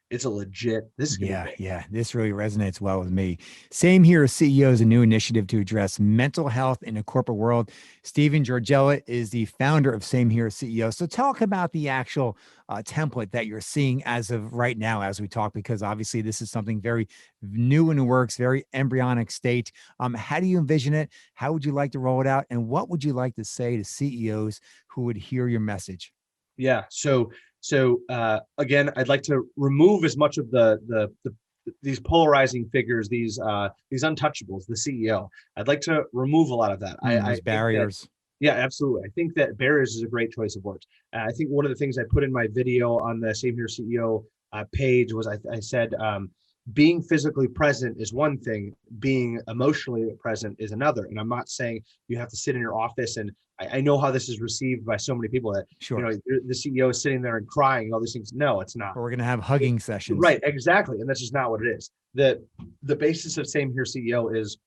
it's a legit, this is Yeah. This really resonates well with me. Same Here CEO is a new initiative to address mental health in a corporate world. Steven Jurgella is the founder of Same Here CEO. So talk about the actual template that you're seeing as of right now, as we talk, because obviously this is something very new in the works, very embryonic state. How do you envision it? How would you like to roll it out? And what would you like to say to CEOs who would hear your message? Yeah. So again, I'd like to remove as much of these polarizing figures, these untouchables, the CEO. I'd like to remove a lot of that. I barriers. Yeah, absolutely. I think that barriers is a great choice of words. I think one of the things I put in my video on the Same Here CEO page was I said, being physically present is one thing, being emotionally present is another. And I'm not saying you have to sit in your office, and I know how this is received by so many people that, Sure, the CEO is sitting there and crying and all these things. No, it's not. or we're going to have hugging sessions. Right, exactly. And that's just not what it is. The basis of Same Here CEO is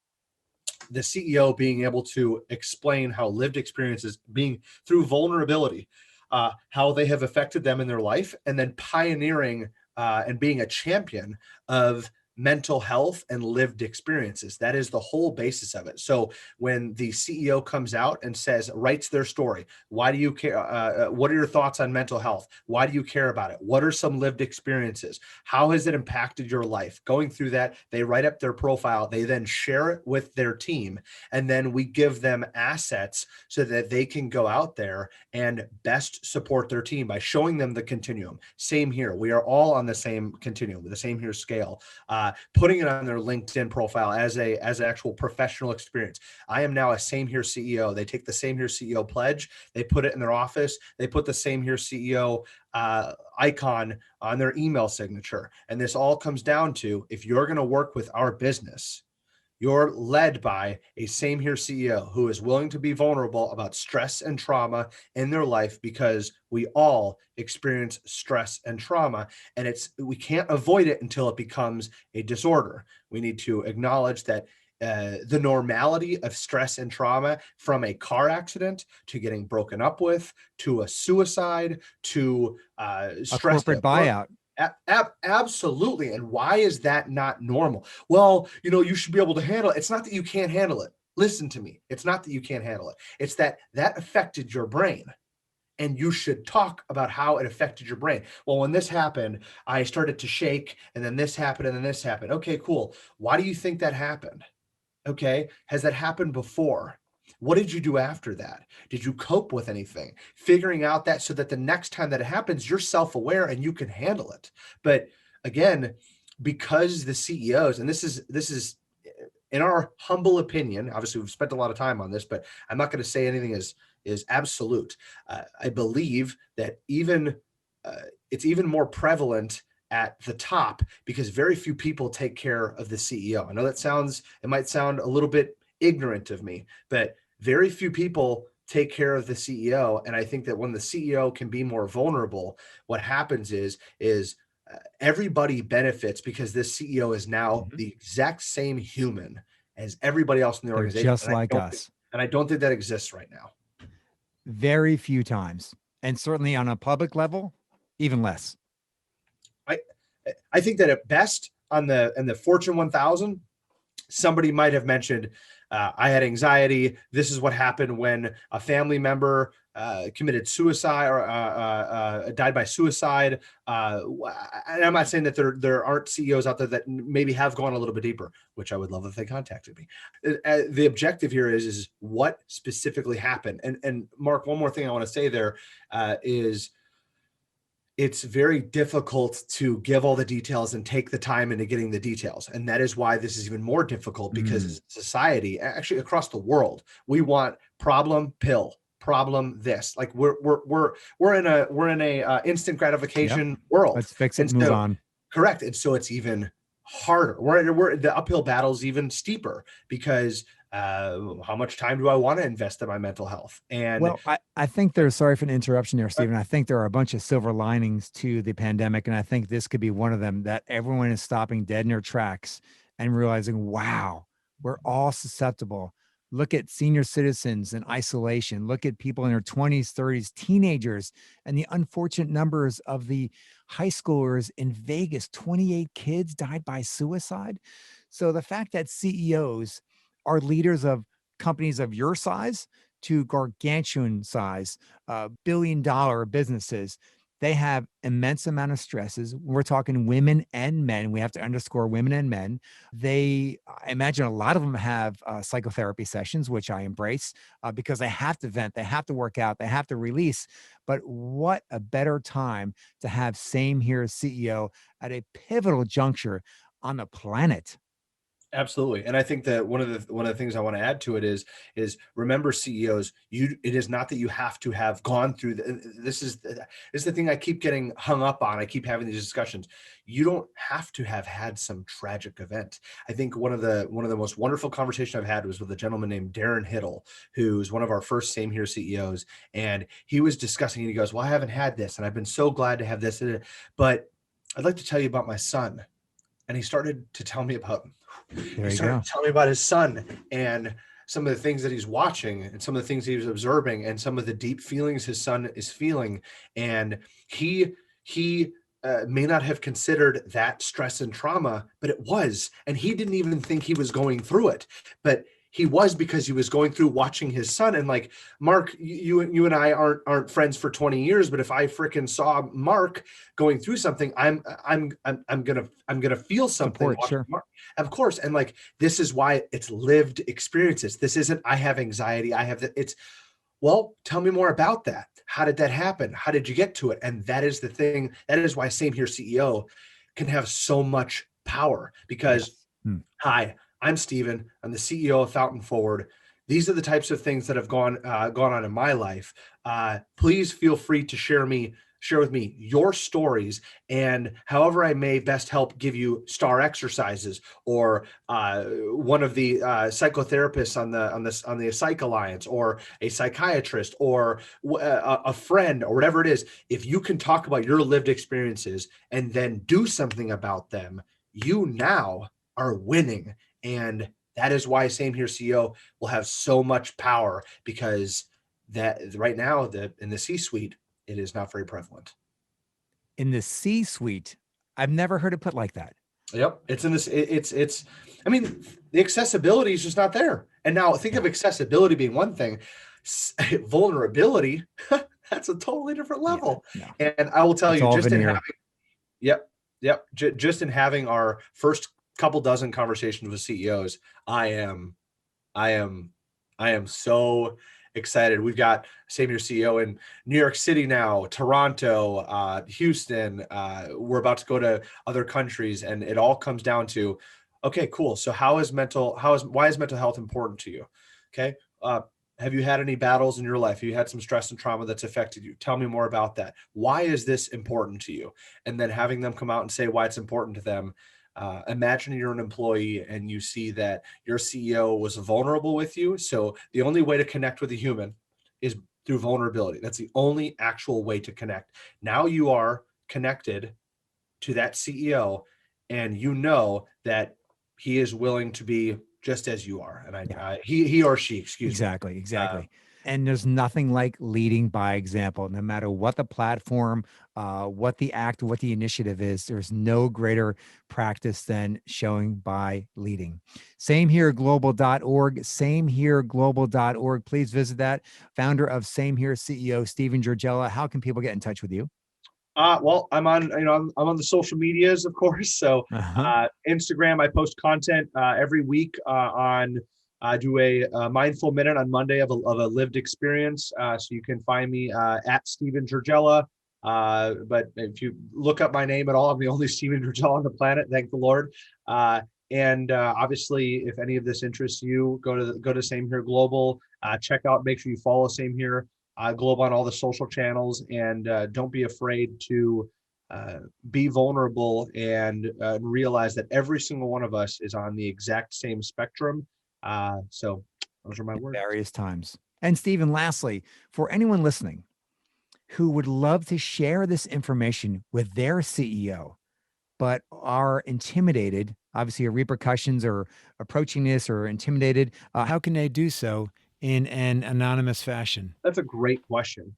the CEO being able to explain how lived experiences, being through vulnerability, how they have affected them in their life, and then pioneering and being a champion of mental health and lived experiences. That is the whole basis of it. So when the CEO comes out and writes their story, why do you care? What are your thoughts on mental health? Why do you care about it? What are some lived experiences? How has it impacted your life? Going through that, they write up their profile. They then share it with their team. And then we give them assets so that they can go out there and best support their team by showing them the continuum. Same here. We are all on the same continuum, the Same Here scale. Putting it on their LinkedIn profile as an actual professional experience. I am now a Same Here CEO. They take the Same Here CEO pledge, they put it in their office, they put the Same Here CEO icon on their email signature. And this all comes down to, if you're going to work with our business, you're led by a Same Here CEO who is willing to be vulnerable about stress and trauma in their life, because we all experience stress and trauma, and we can't avoid it until it becomes a disorder. We need to acknowledge that the normality of stress and trauma, from a car accident to getting broken up with, to a suicide, to stress, a corporate buyout. Absolutely. And why is that not normal? Well, you should be able to handle it. It's not that you can't handle it. Listen to me. It's not that you can't handle it. It's that affected your brain. and you should talk about how it affected your brain. Well, when this happened, I started to shake, and then this happened, and then this happened. Okay, cool. Why do you think that happened? Okay. Has that happened before? What did you do after that? Did you cope with anything? Figuring out that so that the next time that it happens, you're self-aware and you can handle it. But again, because the CEOs, and this is in our humble opinion, obviously we've spent a lot of time on this, but I'm not going to say anything is absolute. I believe that it's even more prevalent at the top because very few people take care of the CEO. I know it might sound a little bit ignorant of me, but very few people take care of the CEO. And I think that when the CEO can be more vulnerable, what happens is everybody benefits because this CEO is now the exact same human as everybody else in the They're organization. just like us. And I don't think that exists right now. Very few times. And certainly on a public level, even less. I think that at best in the Fortune 1000, somebody might have mentioned, I had anxiety. This is what happened when a family member committed suicide or died by suicide. And I'm not saying that there aren't CEOs out there that maybe have gone a little bit deeper, which I would love if they contacted me. The objective here is what specifically happened. And Mark, one more thing I want to say there is it's very difficult to give all the details and take the time into getting the details. And that is why this is even more difficult because society, actually across the world, we want problem, pill, problem, this. Like we're in a instant gratification world. Let's fix it and move on. Correct. And so it's even harder. The uphill battle is even steeper because how much time do I want to invest in my mental health? And well, I think sorry for an interruption there, Stephen. I think there are a bunch of silver linings to the pandemic. And I think this could be one of them, that everyone is stopping dead in their tracks and realizing, wow, we're all susceptible. Look at senior citizens in isolation. Look at people in their 20s, 30s, teenagers, and the unfortunate numbers of the high schoolers in Vegas. 28 kids died by suicide. So the fact that CEOs are leaders of companies of your size to gargantuan size, billion-dollar businesses, they have immense amount of stresses. We're talking women and men. We have to underscore women and men. I imagine a lot of them have psychotherapy sessions, which I embrace because they have to vent, they have to work out, they have to release. But what a better time to have Same Here CEO at a pivotal juncture on the planet. Absolutely. And I think that one of the things I want to add to it is remember CEOs, it is not that you have to have gone through this is the thing I keep getting hung up on. I keep having these discussions. You don't have to have had some tragic event. I think one of the most wonderful conversations I've had was with a gentleman named Darren Hiddle, who's one of our first Same Here CEOs. And he was discussing, and he goes, well, I haven't had this, and I've been so glad to have this, but I'd like to tell you about my son. And he started to tell me about his son and some of the things that he's watching and some of the things he's observing and some of the deep feelings his son is feeling. And he may not have considered that stress and trauma, but it was. And he didn't even think he was going through it. But he was, because he was going through watching his son. And like, Mark, you and I aren't friends for 20 years, but if I freaking saw Mark going through something, I'm gonna feel something. Support, sure. Mark. Of course. And like, this is why it's lived experiences. This isn't, I have anxiety, I have that. It's, well, tell me more about that. How did that happen? How did you get to it? And that is the thing. That is why Same Here CEO can have so much power because, hi, I'm Stephen. I'm the CEO of Fountain Forward. These are the types of things that have gone on in my life. Please feel free to share with me your stories, and however I may best help give you star exercises or one of the psychotherapists on the Psych Alliance, or a psychiatrist, or a friend, or whatever it is. If you can talk about your lived experiences and then do something about them, you now are winning. And that is why Same Here CEO will have so much power, because that right now in the C-suite, it is not very prevalent. In the C-suite, I've never heard it put like that. Yep. It's in this, it's, I mean, the accessibility is just not there. And now think of accessibility being one thing, vulnerability. That's a totally different Yeah, level. no, And I will tell it's you, all just in veneer. having, yep, yep, just in having our first couple dozen conversations with CEOs, I am I am I am so excited. We've got same year CEO in New York City now, Toronto, Houston. We're about to go to other countries, and it all comes down to, okay, cool. So why is mental health important to you? Okay. Have you had any battles in your life? Have you had some stress and trauma that's affected you? Tell me more about that. Why is this important to you? And then having them come out and say why it's important to them. Imagine you're an employee and you see that your CEO was vulnerable with you. So the only way to connect with a human is through vulnerability. That's the only actual way to connect. Now you are connected to that CEO, and you know that he is willing to be just as you are. And Yeah. he or she, excuse me. Exactly, Uh, exactly. And there's nothing like leading by example, no matter what the platform, what the act, what the initiative is. There's no greater practice than showing by leading. Samehereglobal.org, samehereglobal.org. Please visit that. Founder of Same Here CEO, Stephen Jurgella. How can people get in touch with you? well, I'm on the social medias, of course. So Uh-huh. Instagram, I post content every week on. I do a mindful minute on Monday of a lived experience. So you can find me at Stephen Jurgella. But if you look up my name at all, I'm the only Stephen Jurgella on the planet. Thank the Lord. And obviously, if any of this interests you, go to Same Here Global. Check out. Make sure you follow Same Here Global on all the social channels, and don't be afraid to be vulnerable and realize that every single one of us is on the exact same spectrum. So those are my words. Various times. And Stephen, lastly, for anyone listening who would love to share this information with their CEO, but are intimidated, obviously, repercussions or approaching this or intimidated, how can they do so in an anonymous fashion? That's a great question.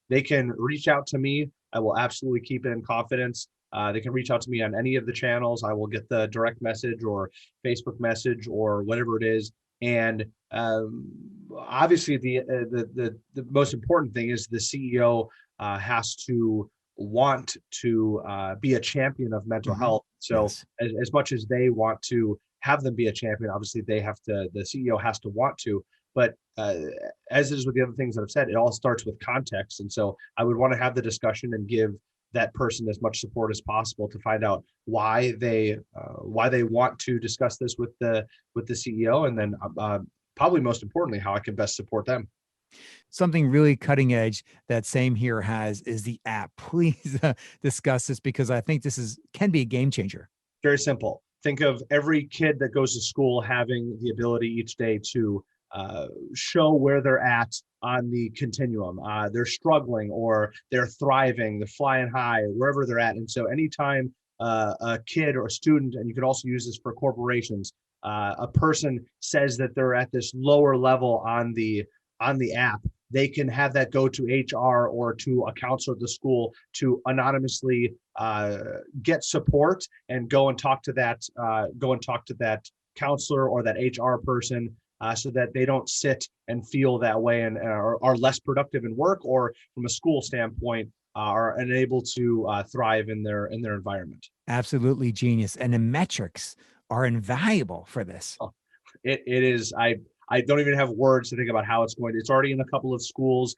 They can reach out to me. I will absolutely keep it in confidence. They can reach out to me on any of the channels. I will get the direct message or Facebook message or whatever it is. And obviously, the most important thing is the CEO has to want to be a champion of mental Mhm. health. So Yes. as much as they want to have them be a champion, obviously the CEO has to want to. But as it is with the other things that I've said, it all starts with context. And so I would want to have the discussion and give that person as much support as possible to find out why they want to discuss this with the CEO, and then probably most importantly, how I can best support them. Something really cutting edge that Same Here has is the app. Please discuss this because I think this is can be a game changer. Very simple. Think of every kid that goes to school having the ability each day to show where they're at on the continuum. They're struggling or they're thriving, they're flying high, wherever they're at. And so, anytime a kid or a student, and you could also use this for corporations, a person says that they're at this lower level on the app, they can have that go to HR or to a counselor at the school to anonymously get support and go and talk to that counselor or that HR person, so that they don't sit and feel that way and are less productive in work, or from a school standpoint are unable to thrive in their environment. Absolutely genius. And the metrics are invaluable for this. Oh, it is. I don't even have words to think about how it's going. It's already in a couple of schools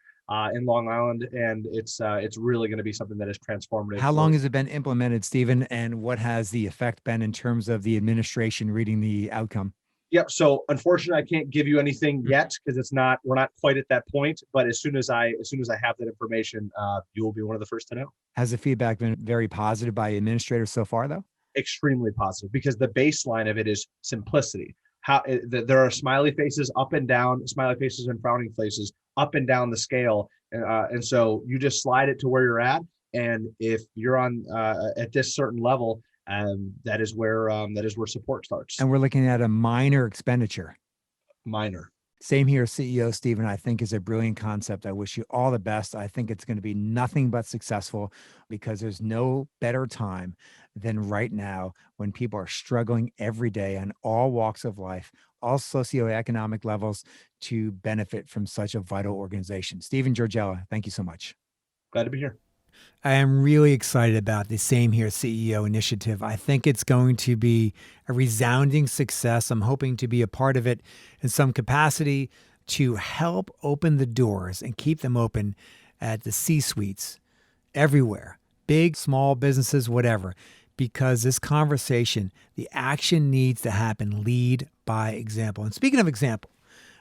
in Long Island, and it's really going to be something that is transformative How for. long has it been implemented, Stephen? And what has the effect been in terms of the administration reading the outcome? Yep. So unfortunately, I can't give you anything yet because we're not quite at that point. But as soon as I have that information, you will be one of the first to know. Has the feedback been very positive by administrators so far, though? Extremely positive because the baseline of it is simplicity. There are smiley faces up and down, smiley faces and frowning faces up and down the scale, and so you just slide it to where you're at, and if you're on at this certain level, that is where support starts. And we're looking at a minor expenditure. Minor. Same here, CEO Stephen. I think is a brilliant concept. I wish you all the best. I think it's going to be nothing but successful because there's no better time than right now when people are struggling every day in all walks of life, all socioeconomic levels to benefit from such a vital organization. Stephen Jurgella, thank you so much. Glad to be here. I am really excited about the Same Here CEO initiative. I think it's going to be a resounding success. I'm hoping to be a part of it in some capacity to help open the doors and keep them open at the C-suites everywhere, big, small businesses, whatever, because this conversation, the action needs to happen. Lead by example. And speaking of example,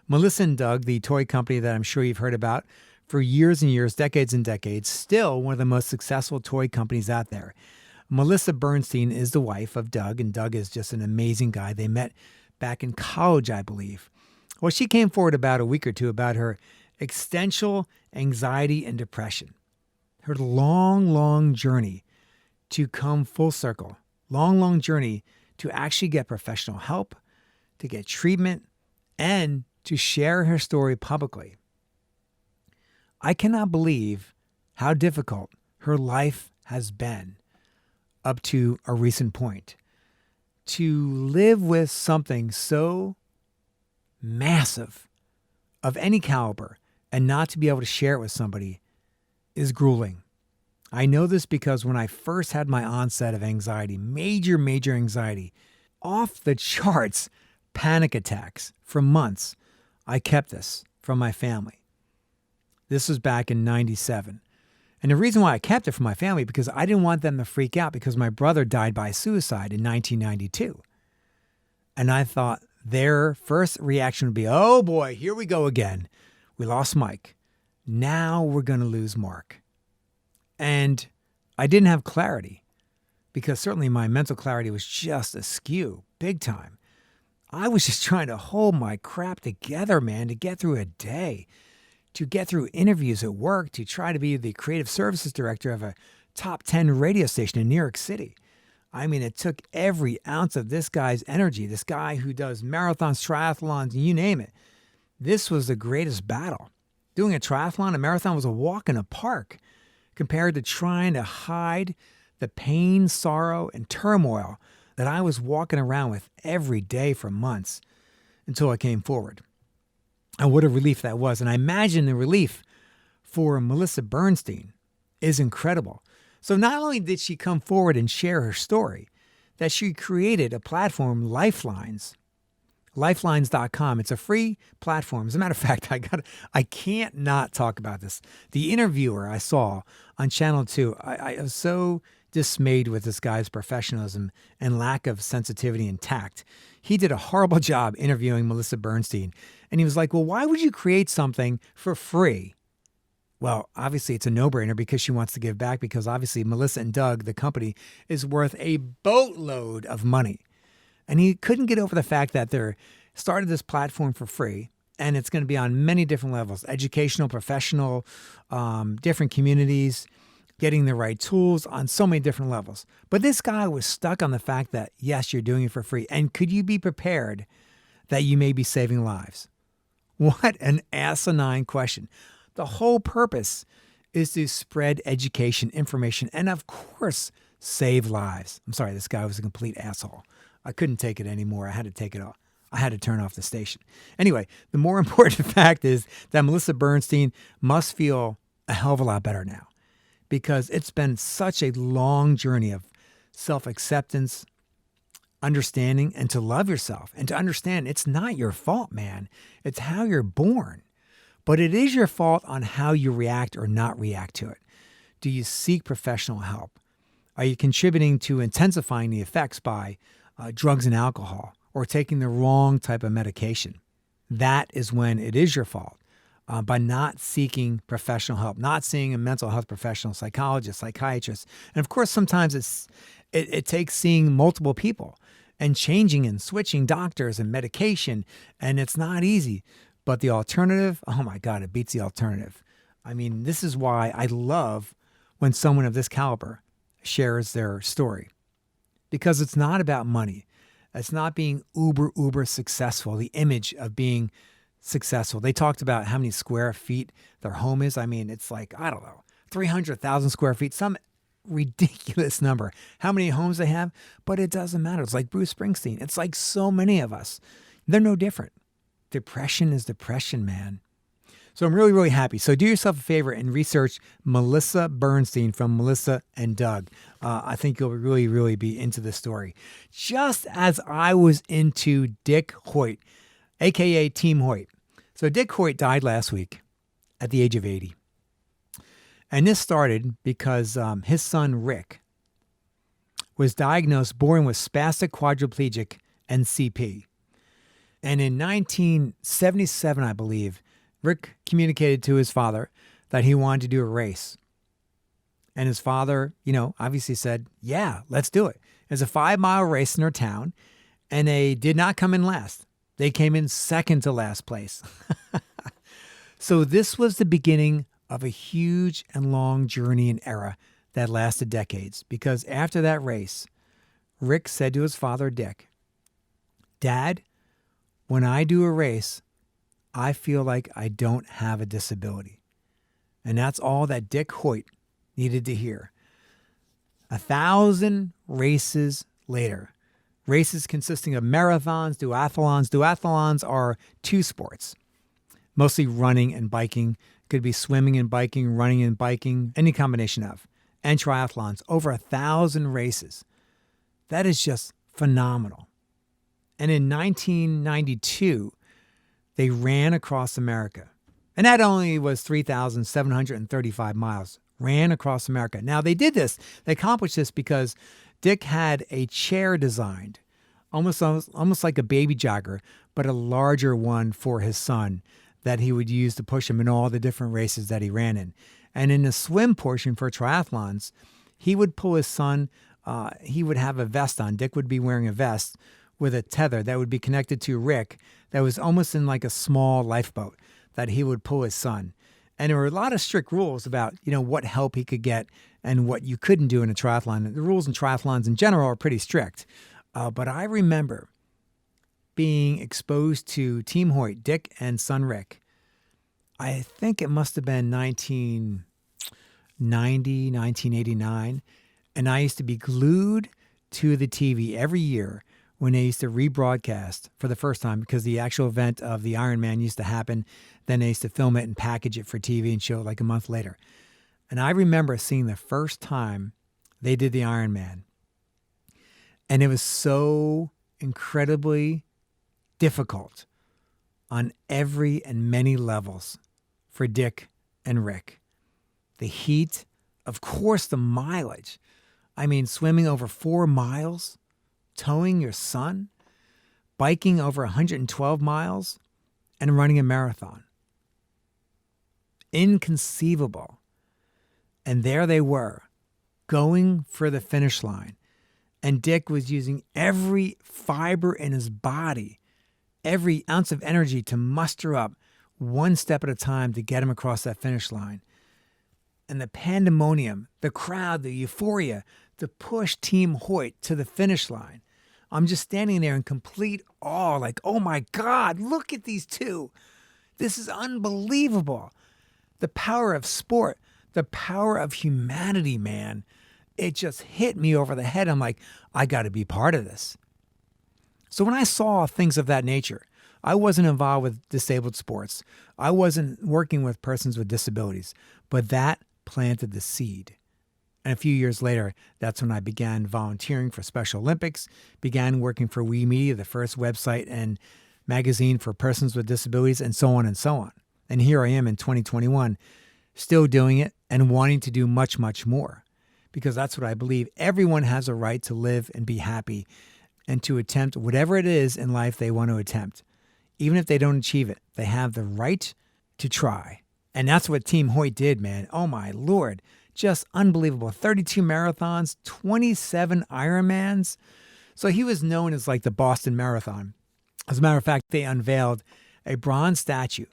Melissa & Doug, the toy company that I'm sure you've heard about for years and years, decades and decades, still one of the most successful toy companies out there. Melissa Bernstein is the wife of Doug, and Doug is just an amazing guy. They met back in college, I believe. Well, she came forward about a week or two about her existential anxiety and depression, her long journey to come full circle, long journey to actually get professional help, to get treatment, and to share her story publicly. I cannot believe how difficult her life has been up to a recent point. To live with something so massive of any caliber and not to be able to share it with somebody is grueling. I know this because when I first had my onset of anxiety, major anxiety, off the charts panic attacks for months, I kept this from my family. This was back in 97. And the reason why I kept it from my family, because I didn't want them to freak out because my brother died by suicide in 1992. And I thought their first reaction would be, oh boy, here we go again. We lost Mike. Now we're going to lose Mark. And I didn't have clarity because certainly my mental clarity was just askew, big time. I was just trying to hold my crap together, man, to get through a day, to get through interviews at work, to try to be the creative services director of a top 10 radio station in New York City. I mean, it took every ounce of this guy's energy, this guy who does marathons, triathlons, you name it. This was the greatest battle. Doing a triathlon, a marathon was a walk in a park compared to trying to hide the pain, sorrow, and turmoil that I was walking around with every day for months until I came forward. And what a relief that was. And I imagine the relief for Melissa Bernstein is incredible. So not only did she come forward and share her story, that she created a platform, Lifelines, lifelines.com. It's a free platform. As a matter of fact, I can't not talk about this. The interviewer I saw on Channel 2, I was so dismayed with this guy's professionalism and lack of sensitivity and tact. He did a horrible job interviewing Melissa Bernstein. And he was like, well, why would you create something for free? Well, obviously it's a no-brainer because she wants to give back, because obviously Melissa & Doug, the company, is worth a boatload of money. And he couldn't get over the fact that they started this platform for free, and it's going to be on many different levels, educational, professional, different communities, getting the right tools on so many different levels. But this guy was stuck on the fact that, yes, you're doing it for free. And could you be prepared that you may be saving lives? What an asinine question. The whole purpose is to spread education, information, and of course, save lives. I'm sorry, this guy was a complete asshole. I couldn't take it anymore. I had to take it off. I had to turn off the station. Anyway, the more important fact is that Melissa Bernstein must feel a hell of a lot better now, because it's been such a long journey of self-acceptance, understanding, and to love yourself and to understand it's not your fault, man. It's how you're born. But it is your fault on how you react or not react to it. Do you seek professional help? Are you contributing to intensifying the effects by drugs and alcohol or taking the wrong type of medication? That is when it is your fault. By not seeking professional help, not seeing a mental health professional, psychologist, psychiatrist. And of course, sometimes it takes seeing multiple people and changing and switching doctors and medication, and it's not easy. But the alternative, oh my God, it beats the alternative. I mean, this is why I love when someone of this caliber shares their story, because it's not about money. It's not being uber successful, the image of being successful. They talked about how many square feet their home is. I mean, it's like, I don't know, 300,000 square feet, some ridiculous number, how many homes they have, but it doesn't matter. It's like Bruce Springsteen. It's like so many of us. They're no different. Depression is depression, man. So I'm really, really happy. So do yourself a favor and research Melissa Bernstein from Melissa and Doug. I think you'll really, really be into this story. Just as I was into Dick Hoyt, a.k.a. Team Hoyt. So Dick Hoyt died last week at the age of 80. And this started because his son, Rick, was diagnosed born with spastic quadriplegic and CP. And in 1977, I believe, Rick communicated to his father that he wanted to do a race. And his father, obviously said, yeah, let's do it. It's a 5-mile race in their town, and they did not come in last. They came in second to last place. So this was the beginning of a huge and long journey and era that lasted decades. Because after that race, Rick said to his father, Dick, Dad, when I do a race, I feel like I don't have a disability. And that's all that Dick Hoyt needed to hear. 1,000 races later, races consisting of marathons, duathlons. Duathlons are two sports, mostly running and biking. Could be swimming and biking, running and biking, any combination of. And triathlons, over 1,000 races. That is just phenomenal. And in 1992, they ran across America. And that only was 3,735 miles. Ran across America. Now, they accomplished this because Dick had a chair designed, almost like a baby jogger, but a larger one for his son that he would use to push him in all the different races that he ran in. And in the swim portion for triathlons, he would pull his son, he would have a vest on. Dick would be wearing a vest with a tether that would be connected to Rick that was almost in like a small lifeboat that he would pull his son. And there were a lot of strict rules about, what help he could get and what you couldn't do in a triathlon. The rules in triathlons in general are pretty strict. But I remember being exposed to Team Hoyt, Dick and son Rick. I think it must have been 1990, 1989. And I used to be glued to the TV every year when they used to rebroadcast for the first time, because the actual event of the Ironman used to happen. Then they used to film it and package it for TV and show it like a month later. And I remember seeing the first time they did the Ironman. And it was so incredibly difficult on every and many levels for Dick and Rick. The heat, of course, the mileage. I mean, swimming over 4 miles, towing your son, biking over 112 miles, and running a marathon. Inconceivable. And there they were, going for the finish line. And Dick was using every fiber in his body, every ounce of energy to muster up one step at a time to get him across that finish line. And the pandemonium, the crowd, the euphoria to push Team Hoyt to the finish line. I'm just standing there in complete awe, like, oh my God, look at these two. This is unbelievable. The power of sport, the power of humanity, man. It just hit me over the head. I'm like, I got to be part of this. So when I saw things of that nature, I wasn't involved with disabled sports. I wasn't working with persons with disabilities, but that planted the seed. And a few years later, that's when I began volunteering for Special Olympics, began working for We Media, the first website and magazine for persons with disabilities, and so on and so on. And here I am in 2021, still doing it and wanting to do much, much more. Because that's what I believe. Everyone has a right to live and be happy and to attempt whatever it is in life they want to attempt. Even if they don't achieve it, they have the right to try. And that's what Team Hoyt did, man. Oh my Lord. Just unbelievable. 32 marathons, 27 Ironmans. So he was known as like the Boston Marathon. As a matter of fact, they unveiled a bronze statue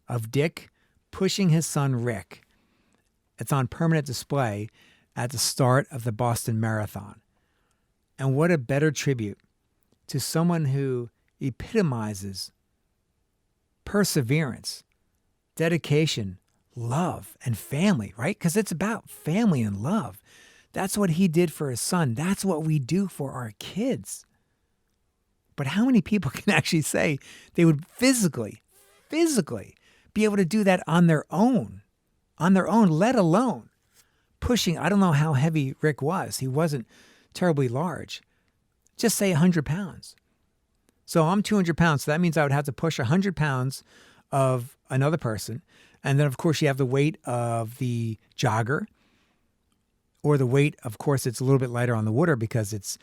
of Dick pushing his son Rick. It's on permanent display at the start of the Boston Marathon. And what a better tribute to someone who epitomizes perseverance, dedication, love, and family, right? Because it's about family and love. That's what he did for his son. That's what we do for our kids. But how many people can actually say they would physically be able to do that on their own, let alone pushing? I don't know how heavy Rick was. He wasn't terribly large. Just say 100 pounds. So I'm 200 pounds. So that means I would have to push 100 pounds of another person. And then, of course, you have the weight of the jogger, or the weight, of course, it's a little bit lighter on the water because it's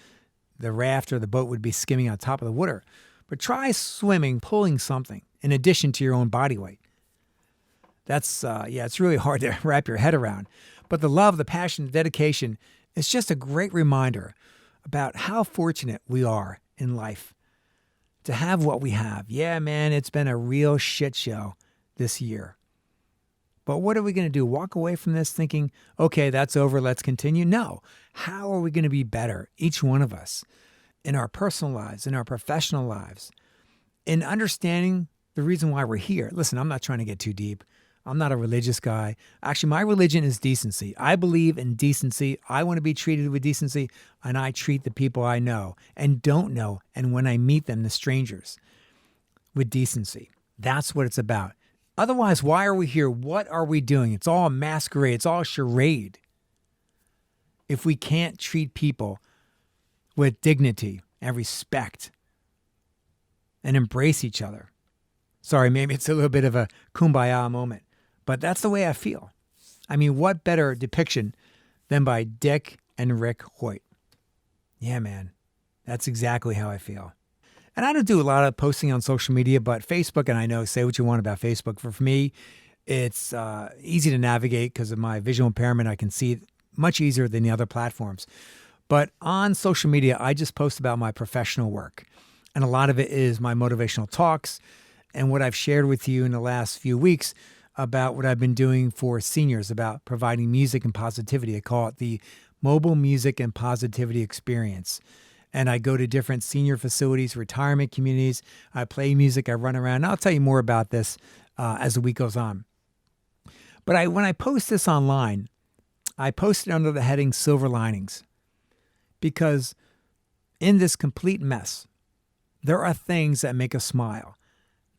the raft or the boat would be skimming on top of the water. But try swimming, pulling something in addition to your own body weight. That's, it's really hard to wrap your head around. But the love, the passion, the dedication is just a great reminder about how fortunate we are in life to have what we have. Yeah, man, it's been a real shit show this year. But what are we going to do? Walk away from this thinking, okay, that's over, let's continue? No. How are we going to be better, each one of us, in our personal lives, in our professional lives, in understanding the reason why we're here? Listen, I'm not trying to get too deep. I'm not a religious guy. Actually, my religion is decency. I believe in decency. I want to be treated with decency, and I treat the people I know and don't know, and when I meet them, the strangers, with decency. That's what it's about. Otherwise, why are we here? What are we doing? It's all a masquerade. It's all a charade. If we can't treat people with dignity and respect and embrace each other. Sorry, maybe it's a little bit of a kumbaya moment, but that's the way I feel. I mean, what better depiction than by Dick and Rick Hoyt? Yeah, man, that's exactly how I feel. And I don't do a lot of posting on social media, but Facebook, and I know, say what you want about Facebook. For me, it's easy to navigate because of my visual impairment. I can see it much easier than the other platforms. But on social media, I just post about my professional work. And a lot of it is my motivational talks and what I've shared with you in the last few weeks about what I've been doing for seniors, about providing music and positivity. I call it the Mobile Music and Positivity Experience. And I go to different senior facilities, retirement communities. I play music. I run around. And I'll tell you more about this as the week goes on. But when I post this online, I post it under the heading Silver Linings. Because in this complete mess, there are things that make us smile.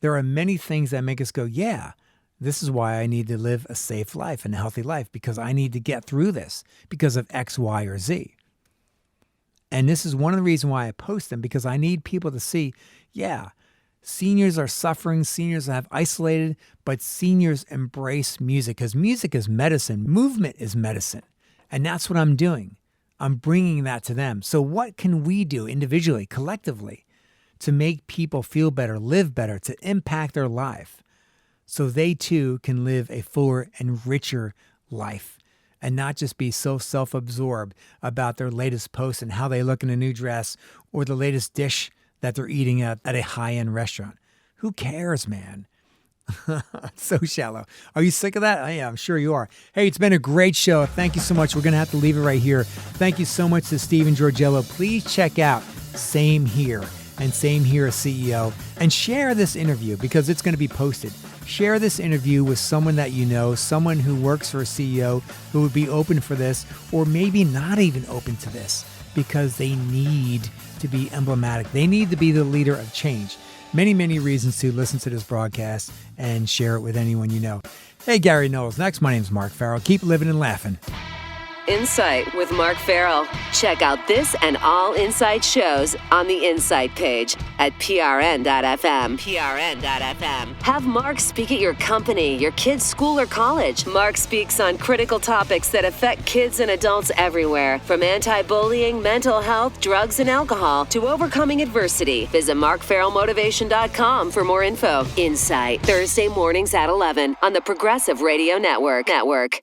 There are many things that make us go, yeah, this is why I need to live a safe life and a healthy life, because I need to get through this because of X, Y, or Z. And this is one of the reasons why I post them, because I need people to see, yeah, seniors are suffering, seniors have isolated, but seniors embrace music because music is medicine. Movement is medicine. And that's what I'm doing. I'm bringing that to them. So what can we do individually, collectively, to make people feel better, live better, to impact their life so they too can live a fuller and richer life? And not just be so self-absorbed about their latest post and how they look in a new dress or the latest dish that they're eating at a high-end restaurant. Who cares, man? So shallow. Are you sick of that? Yeah, I'm sure you are. Hey, it's been a great show. Thank you so much. We're going to have to leave it right here. Thank you so much to Steve and Jurgella. Please check out Same Here and Same Here CEO and share this interview because it's going to be posted. Share this interview with someone that you know, someone who works for a CEO who would be open for this, or maybe not even open to this because they need to be emblematic. They need to be the leader of change. Many, many reasons to listen to this broadcast and share it with anyone you know. Hey, Gary Knowles. Next, my name's Mark Ferrell. Keep living and laughing. Insight with Mark Ferrell. Check out this and all Insight shows on the Insight page at prn.fm. prn.fm. Have Mark speak at your company, your kid's school or college. Mark speaks on critical topics that affect kids and adults everywhere, from anti-bullying, mental health, drugs and alcohol, to overcoming adversity. Visit markferrellmotivation.com for more info. Insight, Thursday mornings at 11 on the Progressive Radio Network.